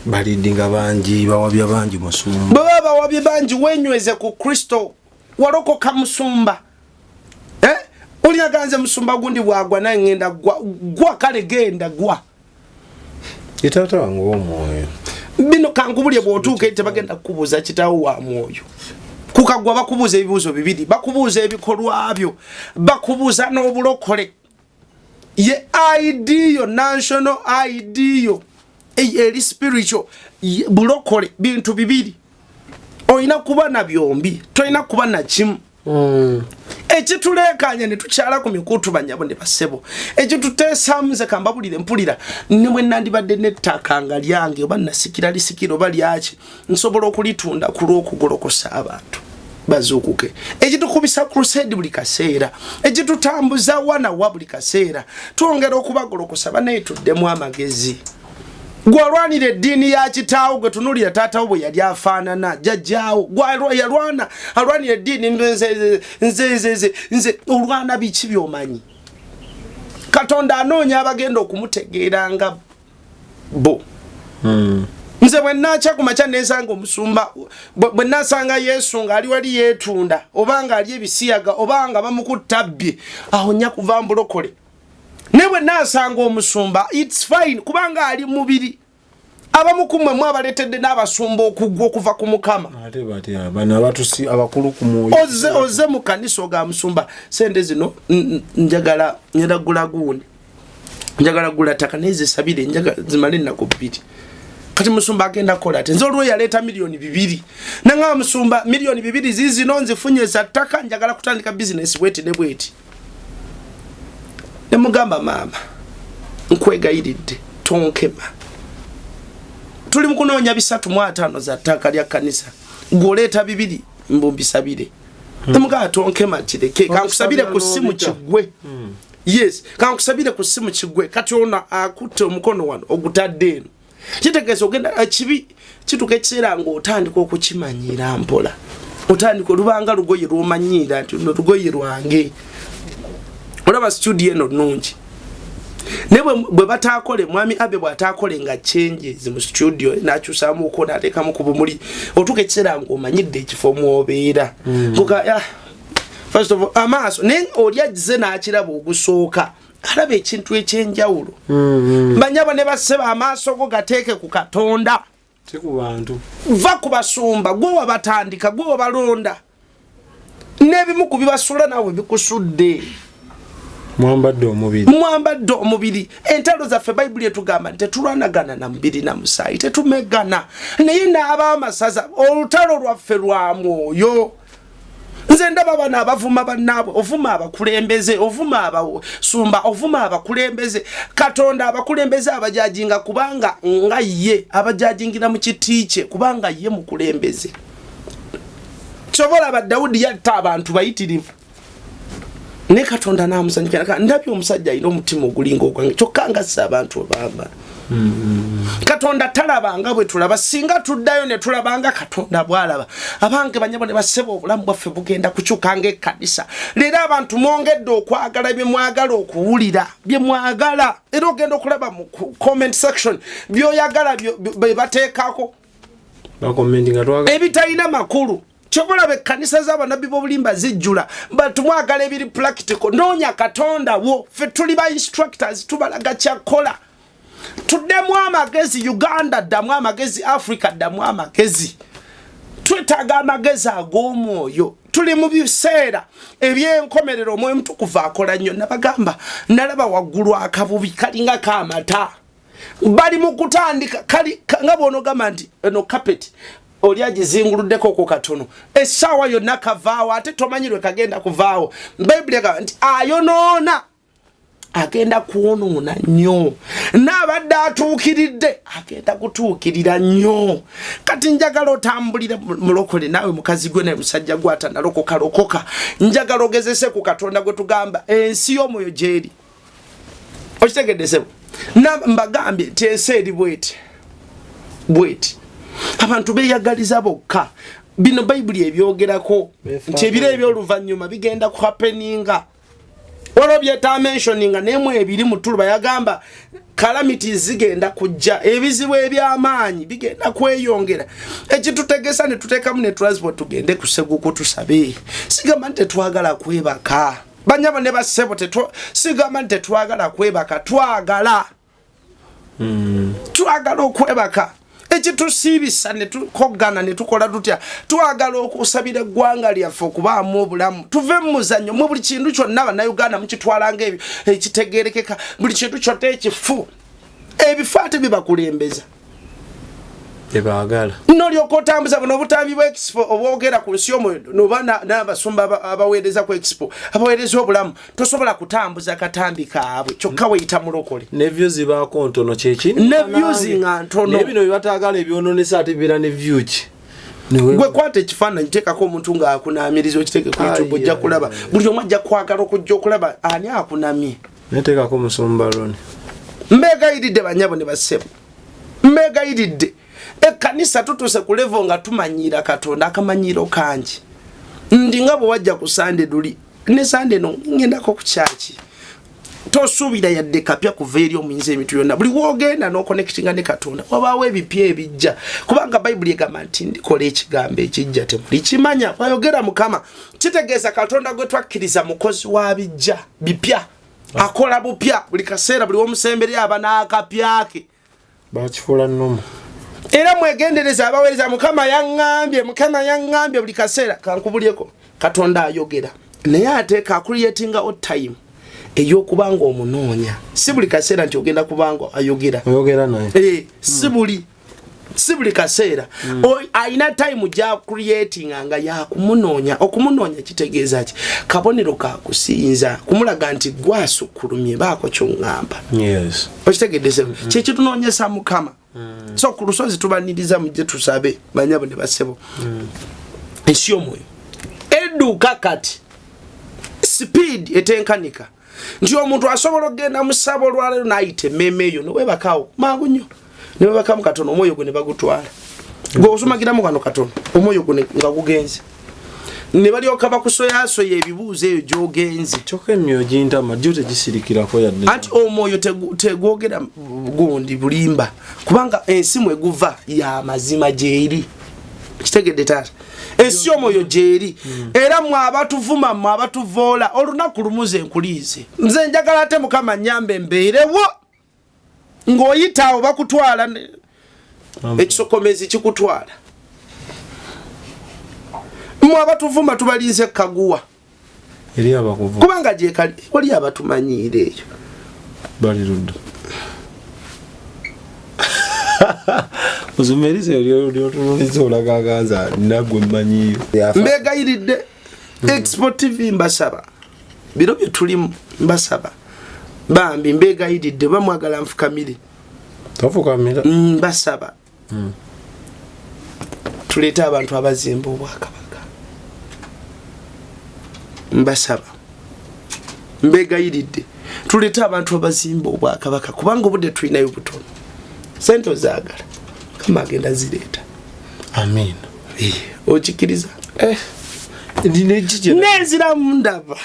balidinga bangi bawabya bangi musumba baba bawabye bangi wenyweze ku Kristo walokoka musumba olyaganze musumba gundi bwagwa naye ngenda gwa kale genda gwa itata wange w'omwoyo bino kankubulye bw'otuuka tebagenda kukubuuza kitaawo wa mwoyo kukagwa bakubuuza ebibuuzo bibiri bakubuuza ebikolwa byo bakubuuza n'obulokole ye ID yo national ID yo eri spiritual bulokole bintu bibiri oyina kuba na byombi toyina kuba na kimu ekituleekanya ne tukyala ku mikutu banyabo ne basebo ekituteesamuze kambabulire mpulira ne bwe nandibadde n'ettaka nga lyange oba nasikira lisikiro oba lyaki nsobola okulitunda ku lw'okugolokosa abantu bazukuke ekitukubisa crusade buli kaseera ekitutambuza wana wa buli kaseera twongera okubagolokosa banaye tuddemu amagezi gwalwanira eddiini ya kitaawo gwe tunulira taatawo bwe yali afaanana jjajjaawo alwanira eddiini nze olwana biki by'omanyi Katonda anoonya abagenda okumutegeera nga bo nze bwe nnaakya ku makya nensanga omusumba bwe nnaasanga Yesu ng'ali wali yeetunda oba ng'ali ebisiyaga oba nga bamukutta bbye aho nnya kuva mbulokole ne bwe nnaasanga omusumba it's fine kubanga ali mubiri abamukumwe mu abaleetedde n'abasumba okugwa okuva ku Mukama ate bati bano abatusi abakulu ku mwoyo oze mu kanisa ga musumba sente zino njagala nyiragula gundi njagala gula taka nezisabire njagala zimale nako 2 kati musumba agenda kola ate nzo lwe yaleta milioni 2 nanga musumba milioni 2 zizino nzifunye za taka njagala kutandika business bweti ne bweti nemugamba mama nkwegayiridde tonkema tuli mukunoonya 3 za taka lya kanisa goleta 2 mbumbisabire nemugamba tonkema kireke kankusabire ku simu kigwe yes kankusabire ku simu kigwe kati ona akutte omukono wano ogutadde eno kitegeeza ogenda kibi kituka ekiseera ng'otandika okukimanyira mpola otandika olubanga lugoye lw'omanyiira nti luno lugoye lwange olaba studio eno nnungi ne bwe bataakole mwami Abe bw'ataakole nga changes mu studio n'akyusaamu uko n'ateekamu ku bumuli otuka ekiseera ng'omanyidde ekifo mw'obeera first of all amaaso naye oli agize n'akiraba ogusooka alaba ekintu ekyenjawulo banyabo ne baseba amaaso go gateeke ku Katonda si ku bantu va ku basumba gwe wabatandika gwe wabalonda n'ebimu ku bibasula nawe bikusudde mwambadde omubiri entalo zaffe Bayibuli etugamba nti tetulwanagana na mubiri na musaayi tetumegana naye n'abaamasaza olutalo lwaffe lwa mwoyo nze ndaba bana abavuma bannaabwe ovuma abakulembeze ovuma abasumba ovuma abakulembeze Katonda abakulembeze abajajinga kubanga nga ye abajajingira mu kitiiche kubanga ye mukulembeze kyobola ba Daudi yatta abantu bayitirivu ne Katonda namusanyikira ndabye omusajja alina omutima ogulinga ogwange kyokka nga si abantu obamba Katonda talabanga bwe tulaba singa tuddayo ne tulabanga Katonda bwalaba abange banyabo ne baseba obulamu bwaffe bugenda kukyukanga ekkanisa leero abantu mwongedde okwagala bye mwagala okuwulira bye mwagala era ogenda okulaba mu comment section byoyagala bye bateekako ebitalina makulu kyobulabe kanisa z'abannabbi b'obulimba zijjula batumwagala ebiri practical noonya Katonda wo ffe tuli ba instructors tubalaga kyakola tuddemu amagezi Uganda ddamu amagezi Africa ddamu amagezi twetaaga amagezi ag'omwoyo tuli mu biseera eby'enkomerero omwoyo mutukuvu akola nnyo nabagamba nalaba waggulu akabubi kalinga kaamata bali mu kutandika kali nga bw'onogamba nti eno carpet oli agizinguluddeko ku katono essaawa yonna kavaawo ate tomanyirwe kagenda kuvaawo Bayibuli egamba nti ayonoona agenda kuwonoona nnyo n'abadde atuukiridde agenda kutuukirira nnyo kati njagala otambulire mulokole naawe mukazi gwe naye musajja gwe atanalokoka njagala ogezese ku Katonda gwe tugamba ensi y'omwoyo gyeri okitegeddesebo mbagambye nti ensi eri bweti abantu beeyagaliza bokka bino Bayibuli ebyogerako nti ebiro eby'oluvannyuma bigenda ku happeninga walo byeta mentioninga nemwe ebiri mutuluba yagamba calamities zigenda kujja ebizibu ebyamaanyi bigenda kweyongera ekitutegesa ne tutekamu ne transport tugende kuseguko tusabe sigamba nti twagala kwebaka banyabo ne basebo sigamba nti twagala kwebaka twagala okwebaka ekitusiibisa ne tukogana ne tukola tutya twagala okusabira eggwanga lyaffe okubaamu obulamu tuve mu muzannyo mu buli kintu kyonna bannayuganda mukitwalanga ekitegeerekeka buli kintu kyonna ekifu ebifo ate bibakulembeza ebaagala n'olyoka otambuza buno obutambi bwa expo obwogera ku nsi y'omwoyo noba n'abasumba abaweereza ku expo abaweereza obulamu tosobola kutambuza katambi kaabwe kyokka weyita mulokole ne views zibaako ntono kyeki ne views nga ntono naye bino byebataagala ebyononesa ate bibeera ne view ki gwe kwata ekifaananyi teekako omuntu ng'akunamiriza okiteeke ku YouTube ojja kulaba buli omu ajja kwagala okujja okulaba ani akunamye neteekako musumba loni mbeegayiridde banyabo ne bassebo mbeegayiridde ekkanisa tutuuse ku levo nga tumanyiira Katonda akamanyiiro kangi ndi nga bwe wajja ku sande luli ne sande no ngendako ku kyaki tosuubira yadde kapya kuva eri omuyinza emintu yonna buli woogenda n'okonnekitinga ne Katonda wabaawo ebipya ebijja kubanga bayibuli egamba nti ndikola ekigambo ekijja temuli kimanya bwayogera Mukama kitegeeza Katonda gwe twakkiriza mukozi wa bijja bipya akola bupya buli kaseera buli womusembere aba n'akapyake bakifuula nnomu era mwegendereza abaweereza Mukama yaŋŋambye buli kaseera kankubulyeko Katonda ayogera naye ateeka akulyetinga o time ey'okubanga omunoonya si buli kaseera nti ogenda kubanga ayogera naye si buli kaseera ayina time gya creatinga nga yakumunoonya okumunoonya kitegeeza ki kabonero kakusinza kumulaga nti gwasukkulumye baako kyongamba okitegedde kyekitunoonyesa Mukama so ku lusozi tubaniriza mujje tusabe banyabo ne basebo ensi omwoyo edduuka kati speed etenkanika nti omuntu asobola okgenda mu ssabo olwaleero n'ayita emmeeme eyo newebakawo mangu nnyo newebakamu katono omwoyo gwe ne bagutwala gwe osumagiramu kano katono omwoyo gwe nga gugenze ne balyoka bakusoyasoya ebibuuzo eyo gy'ogenze kyokka emyoyo gintama gyo tegisirikirako yadde anti omwoyo tegwogera gundi bulimba kubanga ensi mwe guva ya mazima gyeri kitegedde taata ensi omwoyo gyeri era mwe abatuvuma mwe abatuvoola olunaku lumuze nkuliize nze njagala ate Mukama nyambe mbeerewo ng'oyitaawo bakutwala ekisokomezi kikutwala mwe abatuvuma tubalinze kaguwa eri abakuvu kubanga gyekali wali abatumanyiire eyo bali ludda uzumerize lyotunuliza olagaganza nagwe mmanyiyo mbeegayiridde Expo TV mbasaba biro bye tulimu mbasaba bambi mbeegayiridde bamwagala nfukamire tofukamira mbasaba tuleete abantu abazimba Obwakabaka mbasaba mbeegayiridde tuleete abantu abazimba Obwakabaka kubanga obudde tulinayo butono sente ozaagala Kama agenda zireeta amen okikiriza neziramu ndaba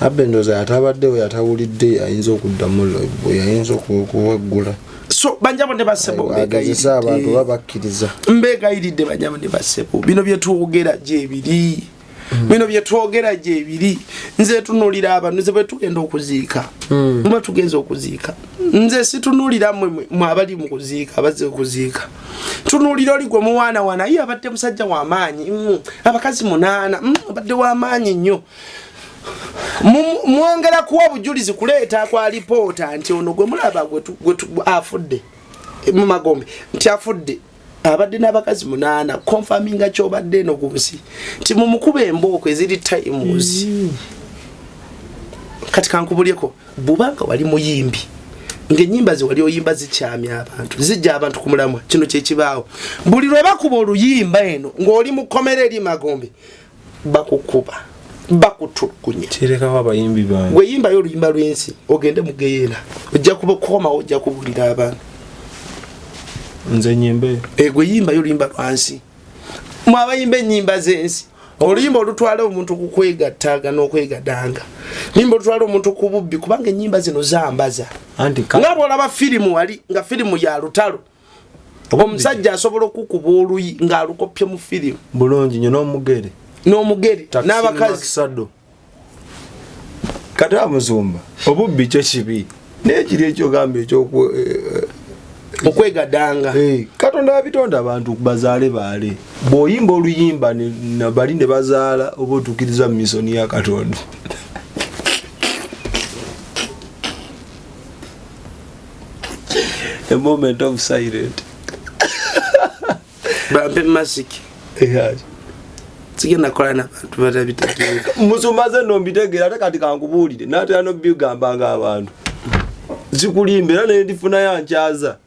abendoza atabaddewo yatawulidde ayinza okuddamu yayinza okuweggula so banjabo ne basebo mbegayiridde abantu babakkiriza mbegayiridde banjabo ne basebo bino byetwogera gyebiri bino byetwogera gyebiri nze tunulira abantu nze bwe tugenda okuziika mwe tugenza okuziika nze situnulira mwe abali mu kuziika abazze okuziika tunulira oli gwe muwaana wana ye abadde musajja w'amaanyi abakazi 8 abadde w'amaanyi nnyo mwongera kuwa bujulizi kuleeta kwa lipoota nti ono gwe mulaba gwe afudde mu Magombe nti afudde abadde n'abakazi 8 confirminga kyobadde no ku nsi nti mu mukube embooko eziri times kati kankubulyeko bubanga wali muyimbi ng'ennyimba ze wali oyimba zikyamya abantu zijja abantu ku mulamwa kino kyekibaawo buli lwe bakuba oluyimba eno ng'oli mu kkomera eri Magombe bakukuba bakutulugunya kirekawo abayimbi bange gwe yimbayo oluyimba lw'ensi ogende mu geyeera ojja kukomawo ojja kubulira abantu nze nyimbe gwe yimbayo oluyimba lwansi mwe abayimba ennyimba z'ensi oluyimba olutwala omuntu ku kwegattaga n'okwegadanga nimba olutwala omuntu ku bubbi kubanga ennyimba zino zambaza nga bw'olaba firimu wali nga firimu ya lutalo omusajja asobola okukuba oluyi ng'alukopye mu firimu bulungi nnyo n'omugere n'abakazi kati amuzumba obubbi kyo kibi naye kiri ekyogamba okwegadanga Katonda abitonda abantu bazaale baale bw'oyimba oluyimba bali ne bazaala oba otuukiriza mu misoni ya Katonda a moment of silence bampe masiki sigenda kola n'abantu batabitegeera musumaze nombitegeera ate kati kankubuulire n'atera n'obigamba ng'abantu zikulimba era ne ndifuna yankyaza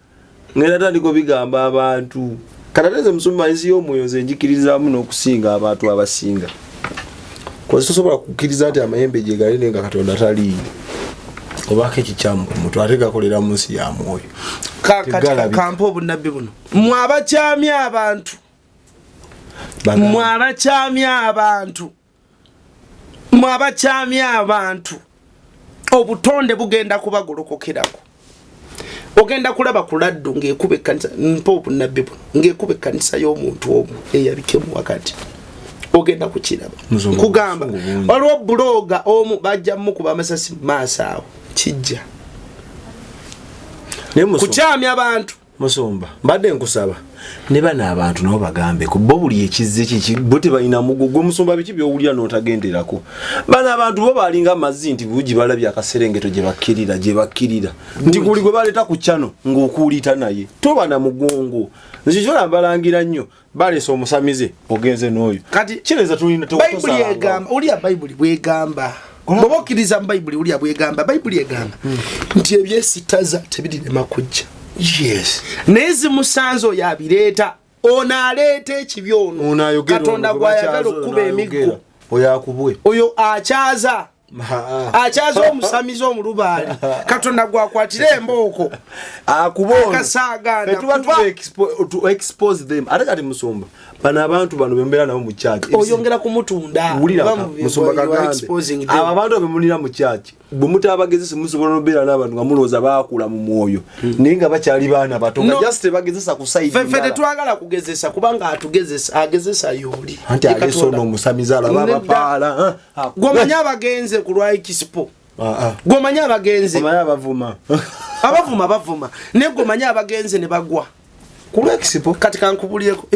ngenda tandika bigamba abantu katateze musumba ensi y'omwoyo nze njikirizamu n'okusinga abantu abasinga kozi tosobola kukkiriza nti amayembe gye gali nenga Katonda taliiyo obaako ekikyamu ku mutwe ate gakolera mu nsi ya mwoyo kampa obunnabbi buno mwabakyamya abantu mwabakyamya abantu obutonde bugenda kubagolokokerako ogenda kulaba ku laddu ng'ekuba ekkanisa mpa obunnabbi buno ng'ekuba ekkanisa y'omuntu omu eyabikemu wakati ogenda kukiraba kugamba waliwo buloga omu bajja mukuba amasasi mu maaso awo kijja kukyamya abantu Musumba mbadde nkusaba ne bana abantu nabo bagambe ku bo buli ekizze kiki bote balina mugugu musumba biki byowulya n'otagenderako bana abantu bo balinga amazi nti buji balabya akaserengeto gye bakkirira nti kuli gwe baleta ku chano ng'okuulita naye toba na mugongo nzijola mbalangira nnyo balesa omusamize ogenze n'oyo kati kireza tulina Bayibuli egamba uli Bayibuli bwegamba bobokiriza Bayibuli uli bwegamba Bayibuli egamba nti ebyesitaza tebirine makujja. Yes. Nezi musanzo ya bireta onalete ekibyono Katonda gwayagala okuba emiggo oyakubwe oyo achaza omusamizo omulubali Katonda gwakwatire emboko akubona kasaganda to expose them atakati musumba bana abantu bano bembera nabo mu church oyongera kumutunda musumba kagambe aba bantu bemunira mu church bumutabagezese musobola nobera n'abantu ngamuloza bakula mu mwoyo ninga bakyali bana batonga just bagezesa ku side fete twagala kugezesa kubanga agezesa yoli anti ageso no musamizala baba pala gomanya bagenze ku lwa expo gomanya abagenze abavuma ne gomanya abagenze ne bagwa ku lwa expo kati kankubuliyeko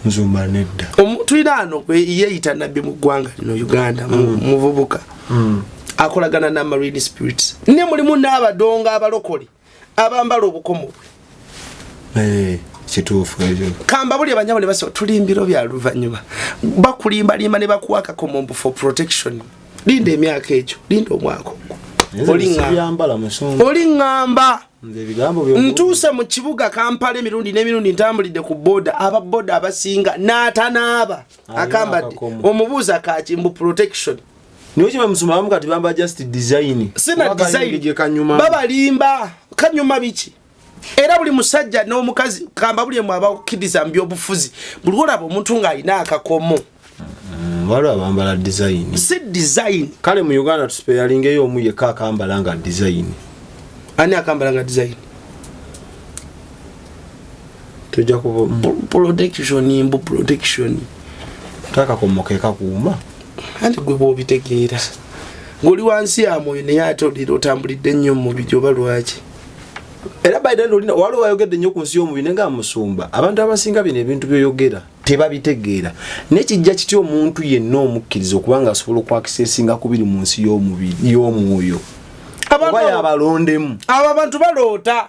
nzumba nedda tulinaano yeyita nabbi mu ggwanga lino Uganda muvubuka akolagana na marine spirits ne mulimu n'abadonga abalokole abambala obukomo kituufu ekyo kamba buli abanyabo ne basaba tulimbiro bya luvannyuma bakulimbalimba ne bakuwaka komombo for protection linda emyaka ekyo linda omwaka oli ngamba ntuuse mu kibuga Kampala emirundi n'emirundi ntambulidde ku boda ababoda abasinga n'atanaaba akambadde omubuuza kakimbu protection niyo kiba musumbamu kati bamba just design sina design babalimba kanyuma biki era buli musajja n'omukazi kamba buli mu abakiriza mbyobufuzi buli olaba omuntu ng'alina akakomo wala bambala design si design kale mu Uganda tuspeyalinga yo omu yekka akambala nga design ani akambala nga design tujja ku protection taka komokeka kuuma anti gwe bobitegeera ng'oli wansi ya mwoyo naye ate olira otambulidde nnyo mu mubiri oba lwaki era Biden olina waliwo ayogedde nnyo ku nsi y'omubiri nga musumba abantu abasinga bino ebintu byoyogera tebabitegeera n'ekijja kiti omuntu yenna omukkiriza okubanga asobola okwakisesinga kubiri mu nsi y'omubiri y'omwoyo oba yabalondemu abo abantu baloota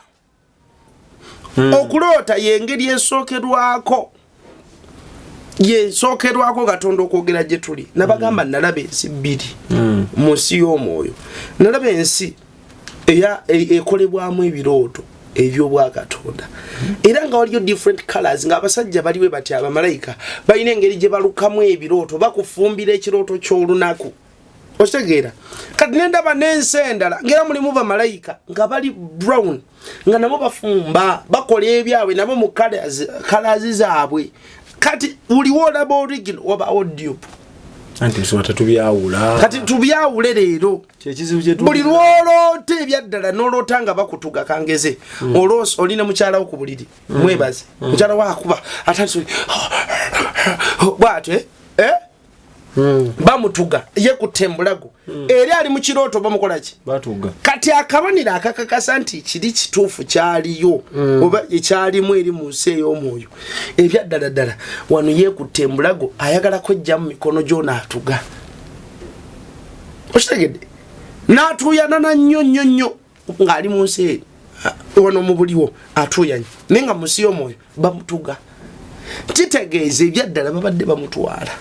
okuloota yengeri esookerwako Katonda okwogera gye tuli nabagamba nalaba ensi bbiri mu nsi y'omwoyo nalaba ensi ekolebwamu ebirooto ebyobwa Katonda era nga waliyo different colors nga abasajja baliwe bati abamalayika balina engeri gye balukamu ebirooto bakufumbira ekirooto ky'olunaku okitegeera kati nendaba n'ensi endala ngera mulimu bamalayika nga bali brown nga nabo bafumba bakola ebyabwe nabo mu colors zaabwe kati uliwo olaba original oba audio anti nsoma tubyawula kati tubyawule leero buli lwoloote ebyaddala n'oloota nga bakutuga kangeze oloosi olina mukyala wo ku buliri mwebaze mukyala waakuba atandise bwate bamutuga ye kutembulago eri ali mu kirooto bamukolaki batuga kati akabonera akakakasa nti kiri kituufu kyaliyo oba ekyalimu eri mu nsi ey'omwoyo ebyaddaladdala wano ye kutembulago ayagala kwejja mu mikono gyo n'atuga okitegedde n'atuuyanana nnyo ng'ali mu nsi eri wano mu buliwo atuuyanye naye nga mu nsi y'omwoyo bamutuga kitegeeza ebyaddala babadde bamutwala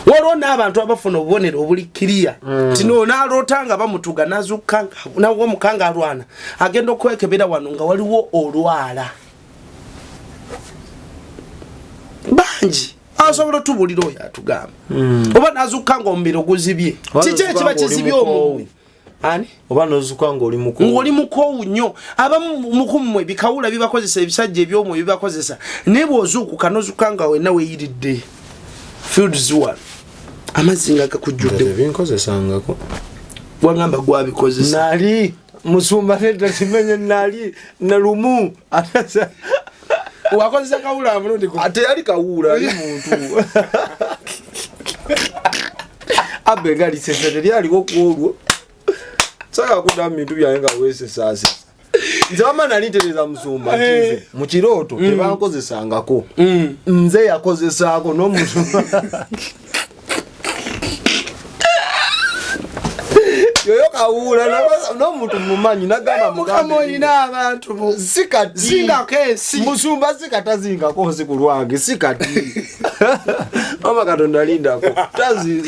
waliwo n'abantu abafuna obubonero obulikkiriya tino n'aloota nga bamutuga nazuuka nawo omukanga alwana agenda okwekebera wano nga waliwo olwala bangi asobola tubulira oyo atugamba oba nazuka nga omubiri oguzibye kiki ekiba kizibye omumwe ani oba nozuka nga oli mukoowu nnyo abamu mukumwe bikawula bibakozesa ebisajja ebyomwe bibakozesa naye bw'ozuukuka nozuka nga wenna weeyiridde fields one amazzi nga gakujjudde binkozesangako wagamba gwabikozesa nali musumba nedda kimenye nali nalumu wakozesa kawula amulundi ate yali kawula ali muntu abenga lisesere lyaliwo kwolwo saka kudda bintu byange nga weesesase nze wama nali ntereza musumba ntize mu kirooto tebankozesangako nze yakozesaako n'omuntu yoyo kawula n'omuntu mumanyi nagamba mukama olina abantu sikati zingako ensi musumba sikatazingako nsi ku lwange sikati mama katonda lindako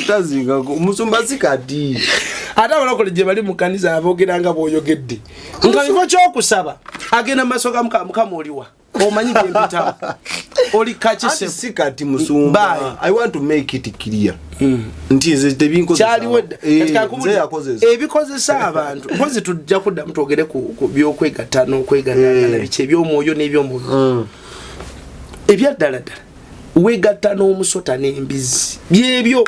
tazingako musumba sikati ate abalokole gye bali mu kanisa aboogeranga bw'oyogedde nga kifo ky'okusaba agenda mu maaso ga mukama oliwa omanyi byempitawo oli kakise sikati musumba I want to make it clear nti nze tebinkozesa ebikozesa abantu mpozi tujja kudda mutwogere ku byokwegatta n'okweganagana biki ebyomwoyo n'ebyomubiri ebyaddaladala wegatta n'omusota n'embizi byebyo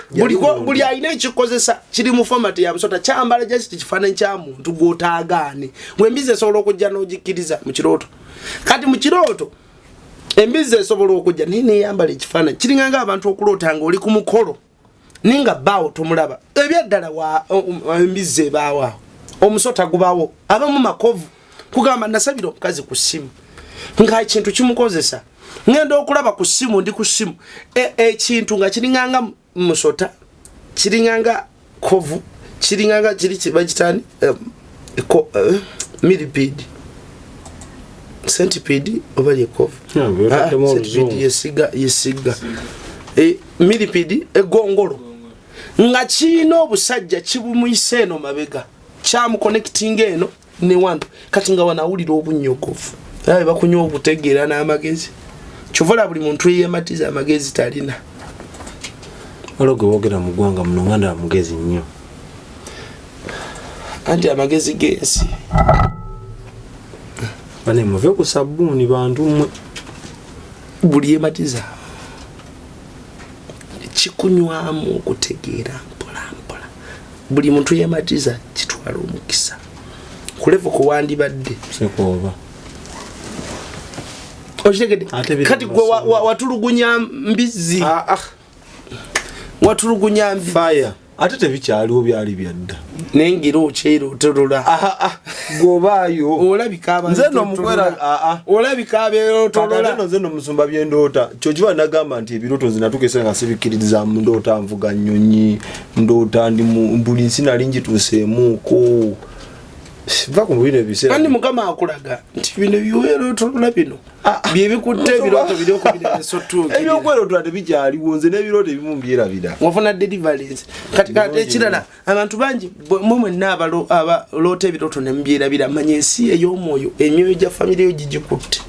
buli alina ekikozesa kiri mu format ya musota kyambala just kifaananyi kya muntu gw'otaagaane bw'embizi esobola okujja n'ogikkiriza mu kirooto kati mu kirooto embizi esobola okujja naye neeyambala ekifaananyi kiringanga abantu okuloota nga oli ku mukolo ninga bbaawo tomulaba ebyaddala embizi ebaawo awo omusota gubaawo abamu makovu kugamba nasabira omukazi ku ssimu nga ekintu kimukozesa ngenda okulaba ku ssimu ndi ku ssimu ekintu nga kiringanga musota kiringanga kovu kiringanga kiri kibagitani millipede centipede oba yekovu centipede yesiga millipede egongolo nga kiina obusajja kibumuyise eno mabega kyamuconnectinga eno ne wano kati nga wanawulira obunnyogovu abe bakunywa obutegeera n'amagezi kyovula buli muntu eyematiza amagezi talina olwo wogera mu ggwanga muno nganda amagezi nnyo anti amagezi g'ensi bane muve ku sabbuuni bantu mmwe buli yematiza kikunywamu okutegeera mpolampola buli muntu yematiza kitwala omukisa kulevo kuwandibadde sekooba okitegedde kati gwe watulugunya mbizi watulugunya mbizi fire ate tebikyaliwo byali byadda nengero okyero otolola gobaayo olabika abantu nze nomukwera olabika abeerotolola nze nomusumba byendoota kyo kiba nagamba nti ebirooto zinatukese nga sibikkiririza mu ndoota nvuga nnyonyi ndoota ndi buli nsi nali njituuseemuuko va ku bino ebiseera kandi mukama akulaga nti bino byerotolola bino byebikutte ebirooto biri okubireesotuukirira ebyokwerotoola tebikyaliwo nze n'ebirooto ebimu mbyerabira wafuna deliverance kati ekirala abantu bangi mwe mwenna abaloota ebirooto ne mubyerabira manya ensi ey'omwoyo emyoyo gya famire yo gigikutte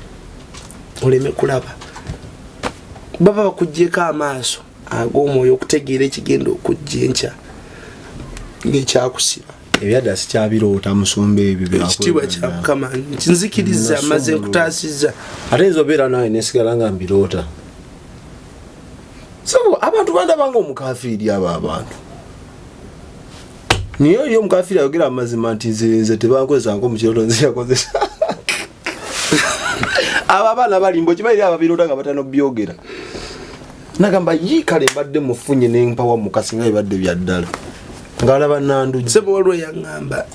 oleme kulaba baba bakuggyeko amaaso ag'omwoyo okutegeera ekigenda okujja enkya ng'ekyakusiba ebyadda sikyabiroota musumba ebyo ekitiibwa kya mukama nzikiriza maze nkutaasizza ate ezo beera nawe nesigala nga mbiroota so abantu bandabanga omukafiiri abo abantu niyo yo omukafiiri ayogera amazima nti nze tebankozesanga omukirooto nze yakozesa abo abaana balimba kibaire ababiroota nga batanobyogera nagamba yiikale mbadde mufunye nempawa mukasi nga bibadde byaddala ngalaba nanduji sebo walwe yaŋŋamba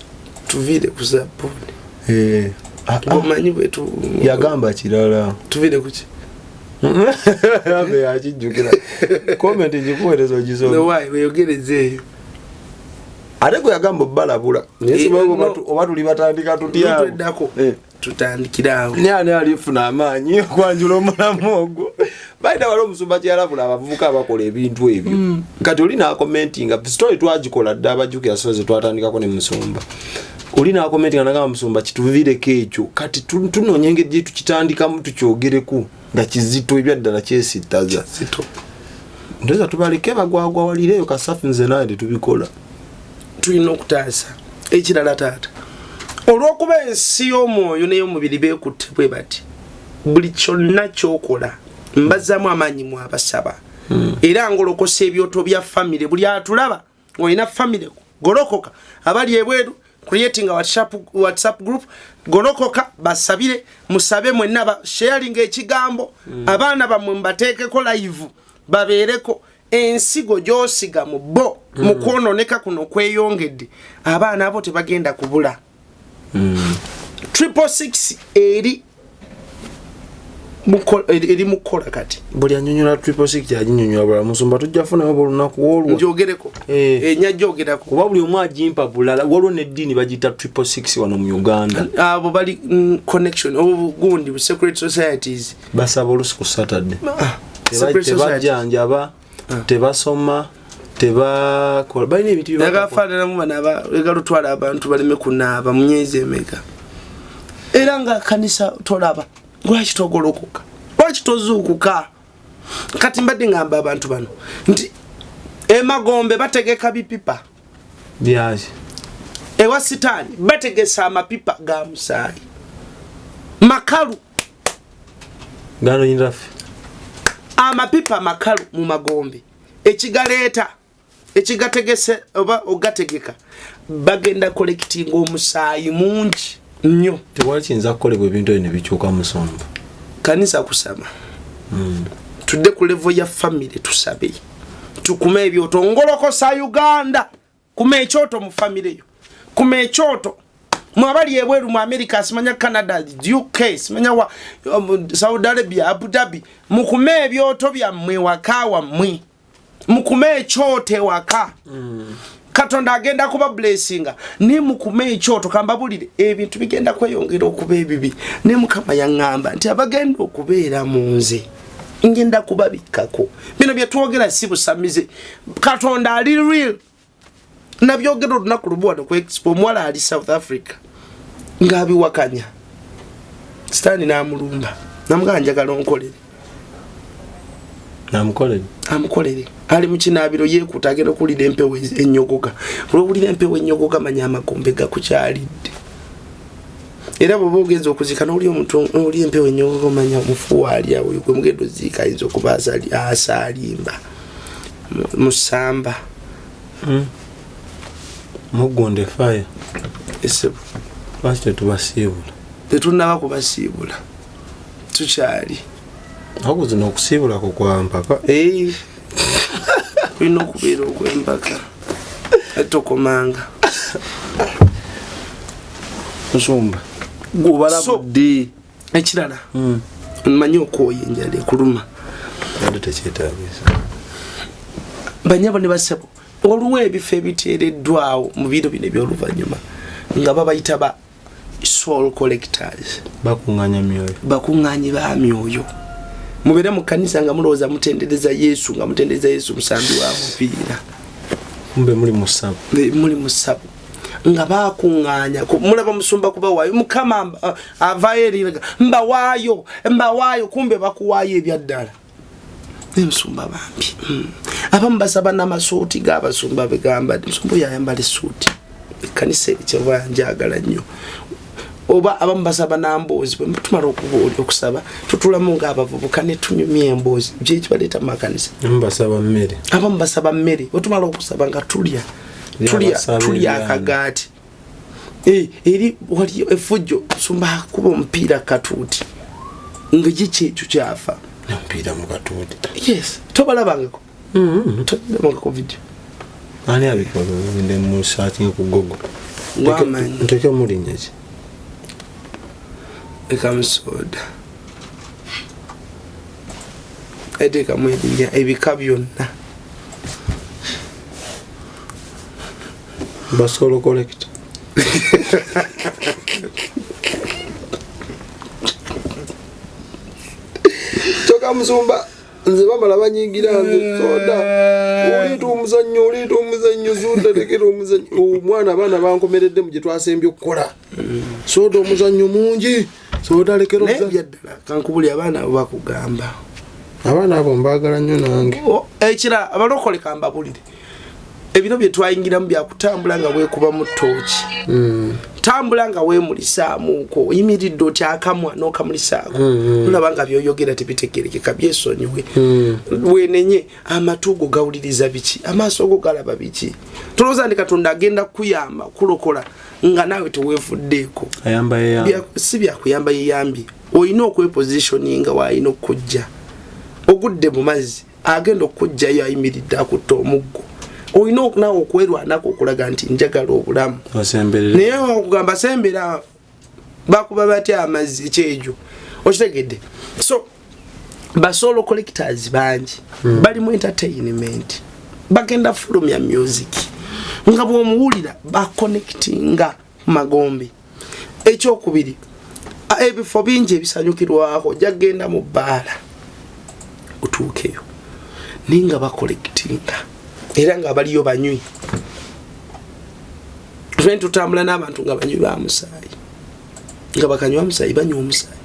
tuviire ku zabbuuni omanyi bwetu yagamba kirala tuviire kuki abe yakijjukira comment ngikuweereza ogisoma weyogereze eyo ate gwe yagamba obbalabula oba tuli batandika tutyaweddako tutandikiraawo nyani alifuna amaanyi okwanjula omulamu ogwo baida wali omusumba kyalabula abavubuka abakola ebintu ebyo kati oli nakomentinga story twagikola dda abajjukira soze twatandikako ne musumba olina akomenti nga musumba kituviireko ekyo kati tunoonya engeri gye tukitandikamu tukyogereku nga kizito ebyaddala kyesittaza ndoza tubaleke bagwagwawalireyo kasafu nze naye tetubikola tulina okutaasa ekirala taata olw'okuba ensi y'omwoyo n'ey'omubiri beekutte bwe bati buli kyonna kyokola mbazzamu amaanyi mu abasaba era ngolokosa ebyoto bya famire buli atulaba olina famire golokoka abali ebweru creating a WhatsApp group golokoka basabire musabe mwenna sharing ekigambo abaana bamwe mbateekeko live babeereko ensigo gyosiga mu bo mu kwononeka kuno kweyongedde abaana abo tebagenda kubula 666 eri mukola kati buli anyonyola 666 yaginyonyola bula musumba tujja funayo bulunaku olwo njogereko enya jogerako kuba buli omwe agimpa bulala waliwo n'eddiini bagiyita 666 wano mu Uganda abo bali connection obugundi secret societies basaba olusi ku Saturday tebajjanjaba tebasoma tebakola balina ebintu byagafaananamu bana egalutwala abantu baleme kunaaba mu myezi emeka era nga kanisa tolaba lwaki togolokoka lwaki tozuukuka kati mbadde ngamba abantu bano nti emagombe bategeka bipipa byaki ewa sitaani bategesa amapipa ga musaayi makalu gano nyindafe amapipa makalu mu magombe ekigaleeta ekigategese oba ogategeka bagenda collecting omusaayi mungi nnyo tewali kiyinza kukolebwa ebintu ebyo ne bikyuka musumba kanisa kusaba tudde ku level ya family tusabe tukume ebyoto ngolokosa Uganda kume ekyoto mu family yo kume ekyoto mwabali ebweru mu America simanya Canada UK simanya wa Saudi Arabia Abu Dhabi mukume ebyoto bya mwe wakawa mwe mukume ekyote waka Katonda agenda kuba blessinga ne mukume ekyoto kamba bulire ebintu bigenda kweyongera okuba ebibi ne mukama yangamba nti abagenda okubeera munze ngenda kubabikako bino bye tuogera si busamize Katonda ali real nabyogera olunaku lubuwano ku expo mwala ali South Africa ngabi wakanya stani namulumba namuganja onkolere amukolere ali mu kinabiro yekutagera kulira empewo enyogoga olwobulira empewo enyogoga manya amakombe gakukyalidde era bwe bogenza okuzika n'oli omuntu oli empewo enyogoga manya mufu ali awo gwe mugendo zika izo kubaza ali asalimba musamba mugonde fire ese basi tubasibula tetunaba kubasibula tukyali akuzina okusibula ko kwa mpaka bino kubeera okwempaka etokomanga musumba gubalabudde ekirala mmanyi okwoya enjala ekuluma ate tekyetaagisa banyabo ne basebo oluwa ebifo ebiteereddwawo mu biro bino ebyoluvannyuma nga babayita ba soul collectors bakuŋŋaanyi ba myoyo mubere mu kanisa nga mulowooza mutendereza Yesu nga mutendereza Yesu musambi wa mupiira mbe muli musabu nga bakuŋŋaanya mulaba musumba kuba waayo mukama avayo mbawaayo kumbe bakuwaayo ebyaddala musumba bambi abamu basaba n'amasuuti g'abasumba begamba musumba oyo ayambala essuuti ekkanisa ekyava njagala nnyo oba abamu basaba n'amboozi bwe tumala okusaba tutulamu ng'abavubuka ne tunyumya emboozi byekibaleeta mu makanisa abamu basaba mmere bwe tumala okusaba nga tulya akagaati eri wali effujjo sumba akuba omupiira katuuti nga giki ekyo kyafa omupiira mu katuuti yes tobalabangako tobalabangako video ani abikola ngende mu searching ku Google nteke mulinnya ki ekamusoda edeka mwedinya ebika byonna basolo collect toka musumba nze bamala banyingira nze soda oliita omuzannyo soda lekera omuzannyo omwana abaana bankomeredde mu gye twasembye okukola soda omuzannyo mungi soda lekera nebyaddala kankubuli abaana abo bakugamba abaana abo mbaagala nnyo nange ekira abalokole kambabulire ebiro bye twayingiramu byakutambula nga weekuba mu ttooki tambula nga weemulisaamuuko oyimiridde otya akamwa n'okamulisaako olaba nga byoyogera tebitegerekeka byesonyiwe wenenye amatu go gawuliriza biki amaaso go galaba biki tulowooza ndi Katonda agenda kukuyamba kulokola nga naawe teweefuddeeko si byakuyamba yeyambye olina okwepositioninga waalina okujja ogudde mu mazzi agenda okujjayo ayimiridde akutta omuggo olina okunawo okwerwanako okulaga nti njagala obulamu naye okugamba sembera bakuba batya amazzi ekyejo okitegedde so basolo collectors bangi bali mu entertainment bagenda fulumya music nga bw'omuwulira baconnectinga magombe ekyokubiri ebifo bingi ebisanyukirwako jagenda mu bbaala utuukeyo ninga bacollectinga era nga baliyo banywi tutambula n'abantu nga banywi ba musaayi nga bakanywa musaayi banywa omusaayi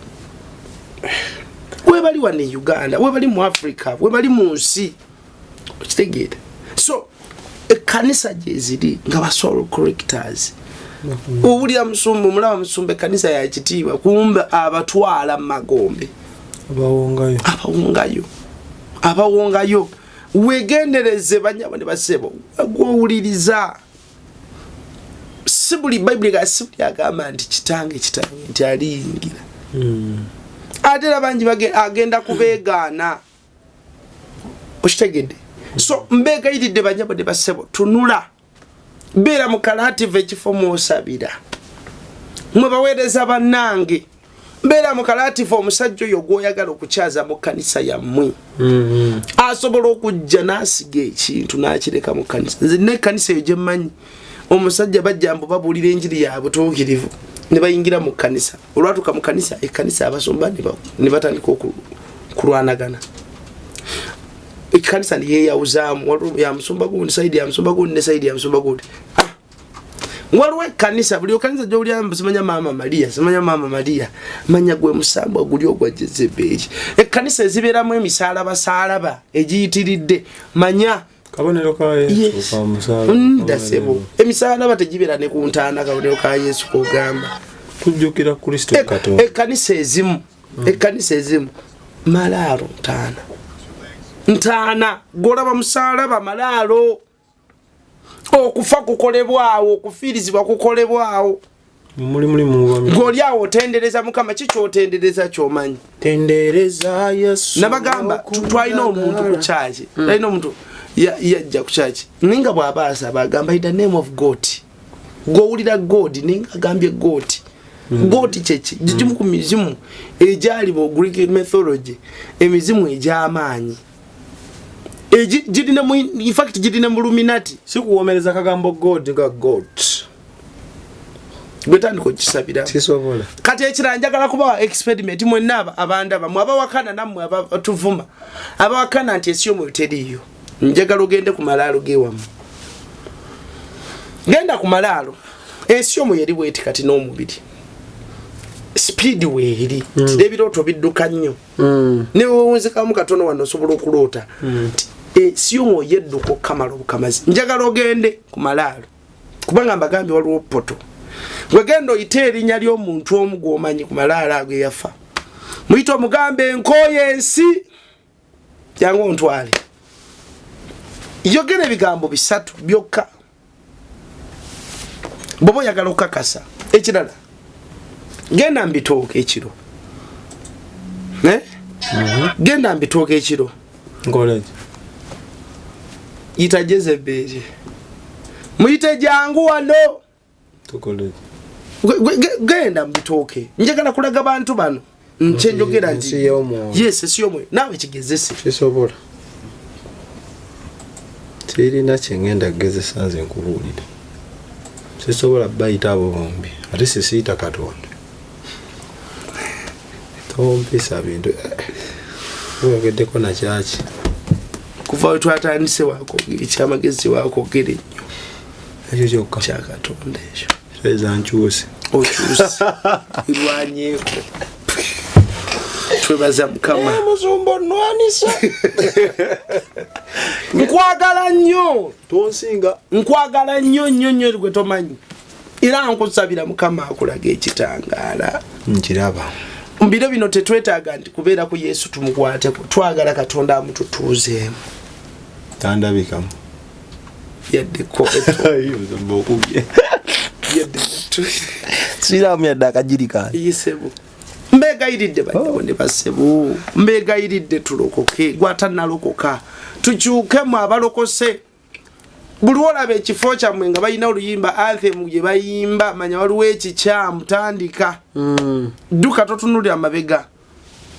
webali wano e Uganda webali mu Africa webali mu nsi okitegeera so ekkanisa gye ziri nga basolo collectors owulira musumba omulaba musumba ekkanisa ya kitiibwa kumbe abatwala mu magombe abawongayo wegendereze banyabo ne basebo gwowuliriza sibuli Bible ga sibuli agamba nti kitange nti aliyingira ate abangi agenda kubeegaana okitegedde so mbeegayiridde banyabo ne basebo tunula beera mu kalative ekifo mwosabira mwe baweereza bannange beera mu kalative omusajja oyo gw'oyagala okukyaza mu kkanisa yammwe asobola okujja n'asiga ekintu n'akireka mu kkanisa nze n'ekkanisa eyo gye mmanyi omusajja bajja mbu babuulira enjiri ya butuukirivu ne bayingira mu kkanisa olwatuuka mu kkanisa ekkanisa abasumba ne batandika okulwanagana ekkanisa ne yeeyawuzaamu ya musumba gundi sayidi ya musumba gundi ne sayidi ya musumba gundi waliwo ekkanisa buli okkanisa gy'owulira mbu simanya maama Maria manya gwe musambwa guli ogwa Jezeberi ekkanisa ezibeeramu emisaalaba egiyitiridde manya kabonero ka Yesu ndasebo emisaalaba tegibeera ne ku ntaana kabonero ka Yesu kogamba tujjukira Kristo Katonda ekkanisa ezimu malaalo ntaana golaba musaalaba malaalo okufa kukolebwawo okufiirizibwa kukolebwawo ng'oli awo otendereza Mukama kikyotendereza kyomanyi tendereza Yesu nabagamba twalina omuntu ku kyaki talina omuntu yajja ku kyaki ninga bw'abaasa bagamba in the name of God gw'owulira God ninga agambye God kyeki gimu ku mizimu egyali mu Greek mythology emizimu egy'amaanyi in fact jirina mu Illuminati sikuwomereza kagambo God nga God gwetandiko kisabira sisobola kati ekiranjagala kuba experiment mwenna abandaba mu abawakana nammwe abatuvuma abawakana nti esiyo mu teriyo njagala ogende ku malaalo gewamu genda ku malaalo esiyo mu yeri bweti kati n'omubiri speed weeri ebirooto bidduka nnyo ne wewunzikamu katono wano osobola okuloota siyo yedduko kamala obukamazi njagala ogende ku malaalo kubanga mbagambye waliwo poto wegenda oyite erinnya ly'omuntu omu gw'omanyi ku malaalo ago yafa muyita omugambe enkooye ensi jangu ontwale yogera ebigambo 3 byokka bobo oyagala okukakasa ekirala genda mbitooka ekiro genda mbitooka ekiro ngoleje yita Jezeberi muyite jangu wano tukoleje genda mbitooke njagala kulaga bantu bano nkyenjogera nti yes siyo mwe nawe kigezese sisobola tirina kyengenda kugezesa nze nkubuulira sisobola bayita abo bombi ate sisiita Katonda tompisa bintu oyogeddeko na kyaki kuva we twatandise wako ekyamagezi wakwogera ennyo ekyo kyokka kyakatonda ekyo eza nkyuse okyuse irwanyeeko twebaza mukama musumba nnwanisa nkwagala nnyo tonsinga nkwagala nnyo gwe tomanyi era nkusabira mukama akulaga ekitangaala nkiraba mu biro bino tetwetaaga nti kubeera ku Yesu tumukwateko twagala Katonda amututuuzeemu tandabikamu yaddeko siramu yadde akajirikani yisebo mbegayiridde banyabo ne basebo mbegayiridde tulokoke gwatanalokoka tukyukemu abalokose buli olaba ekifo kyammwe nga balina oluyimba anthem gye bayimba manya waliwo ekikyamu tandika dduka totunulira amabega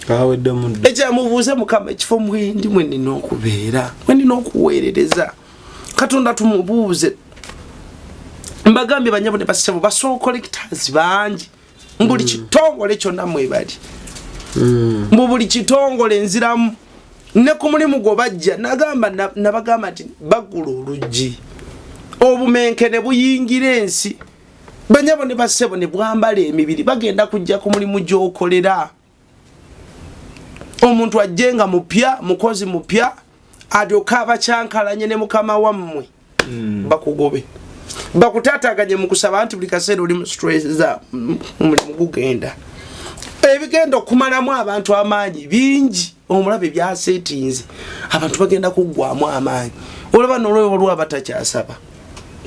kawedde muddo ekyamubuuze mukama ekifo mwendi mwenina okubeera mwenina okuweerereza Katonda tumubuuze mbagambye banyabo ne basebo basoul collectors bangi mbuli kitongole kyonna mwebali mu buli kitongole nziramu ne ku mulimu gwo bajja nabagamba nti bagula oluggi obumenkene buyingira ensi banyabo ne basebo ne bwambala emibiri bagenda kujja ku mulimu gy'okolera omuntu ajjenga mupya mukozi mupya adyoka abakyankalanye ne mukama wammwe bakugobe bakutataganye mu kusaba nti buli kaseera oli mu stress za mulimu gugenda ebigenda okumalamu abantu amaanyi bingi omulabe byasetinze abantu bagenda kuggwamu amaanyi olaba n'olwo abatakyasaba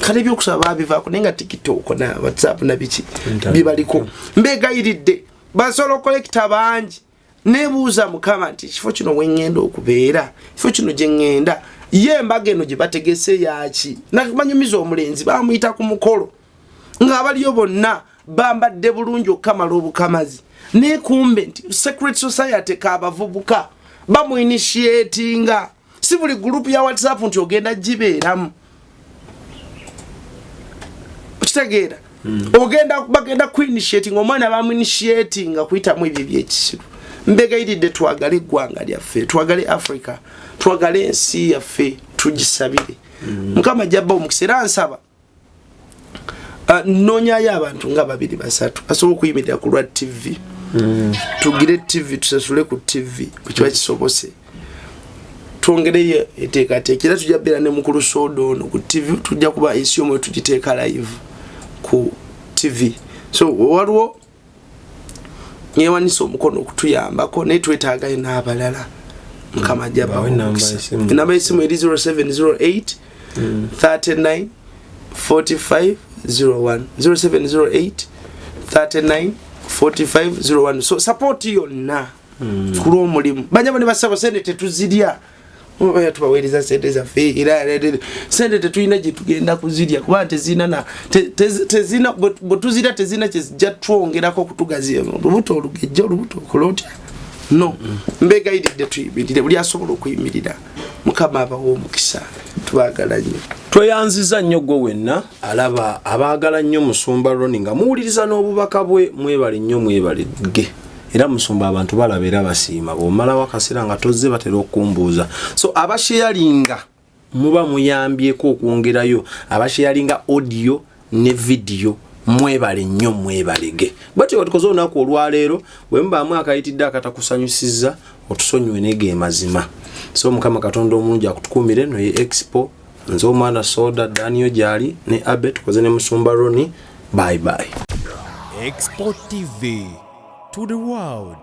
kale byokusaba bivaako naye nga TikTok na WhatsApp na biki bibaliko mbegayiridde basolo kolekita bangi nebuuza mukama nti kifo kino wengenda okubeera kifo kino gye ngenda ye embaga eno gye bategese yaki nakimanyumiza omulenzi bamuyita ku mukolo ng'abaliyo bonna bambadde bulungi okukamala obukamazi nekumbe nti secret society kabavubuka bamuinitiatinga si buli group ya WhatsApp nti ogenda gibeeramu okitegeera bagenda kuinitiating omwana bamuinitiatinga kuyitamu ebyo ebyekisiru mbegayiridde twagale eggwanga lyaffe twagale Africa twagale ensi yaffe tugisabire mukama jabba omukisa era nsaba nonyayo abantu nga 2-3 asobola okuyimirira ku lwa TV tugire TV tusasule ku TV kukiba kisobose twongereyo eteekateekera tujja beera ne mukulu sodo ono ku TV tujja kuba ensi yomwe tugiteeka live ku TV so waliwo nyewanisa omukono okutuyambako naye twetaagayo n'abalala mukama jaba enamba y'essimu eri 0708 39 45 01 0708 39 45 01 so support yonna kulwa omulimu banyabo ne basaba sente tetuzirya oba tubaweereza sente zaffe era sente tetulina gye tugenda kuzirya kuba tezina bwetuzirya tezina kyezijja twongerako okutugazia olubuto olugejja olubuto okolotya no mbegayiridde tuyimirire buli asobola okuyimirira mukama abawa omukisa tubagala nnyo tweyanziza nnyo gwe wenna alaba abaagala nnyo musumba Ronnie nga muwuliriza n'obubaka bwe mwebale nnyo mwebalege era musumba abantu balaba era basiima bw'omalawo akaseera nga tozze batera okumbuuza so abasharinga muba muyambyeko okwongerayo abasharinga audio ne video mwebale nnyo mwebalege batyo tukoze olunaku olwaleero bwe mubaamu akayitidde akatakusanyusizza otusonyiwe neege mazima so mukama Katonda omulungi akutukuumire no ye expo nze omwana soda Daniel gyali ne Abe tukoze ne musumba Ronnie bye bye Expo TV to the world.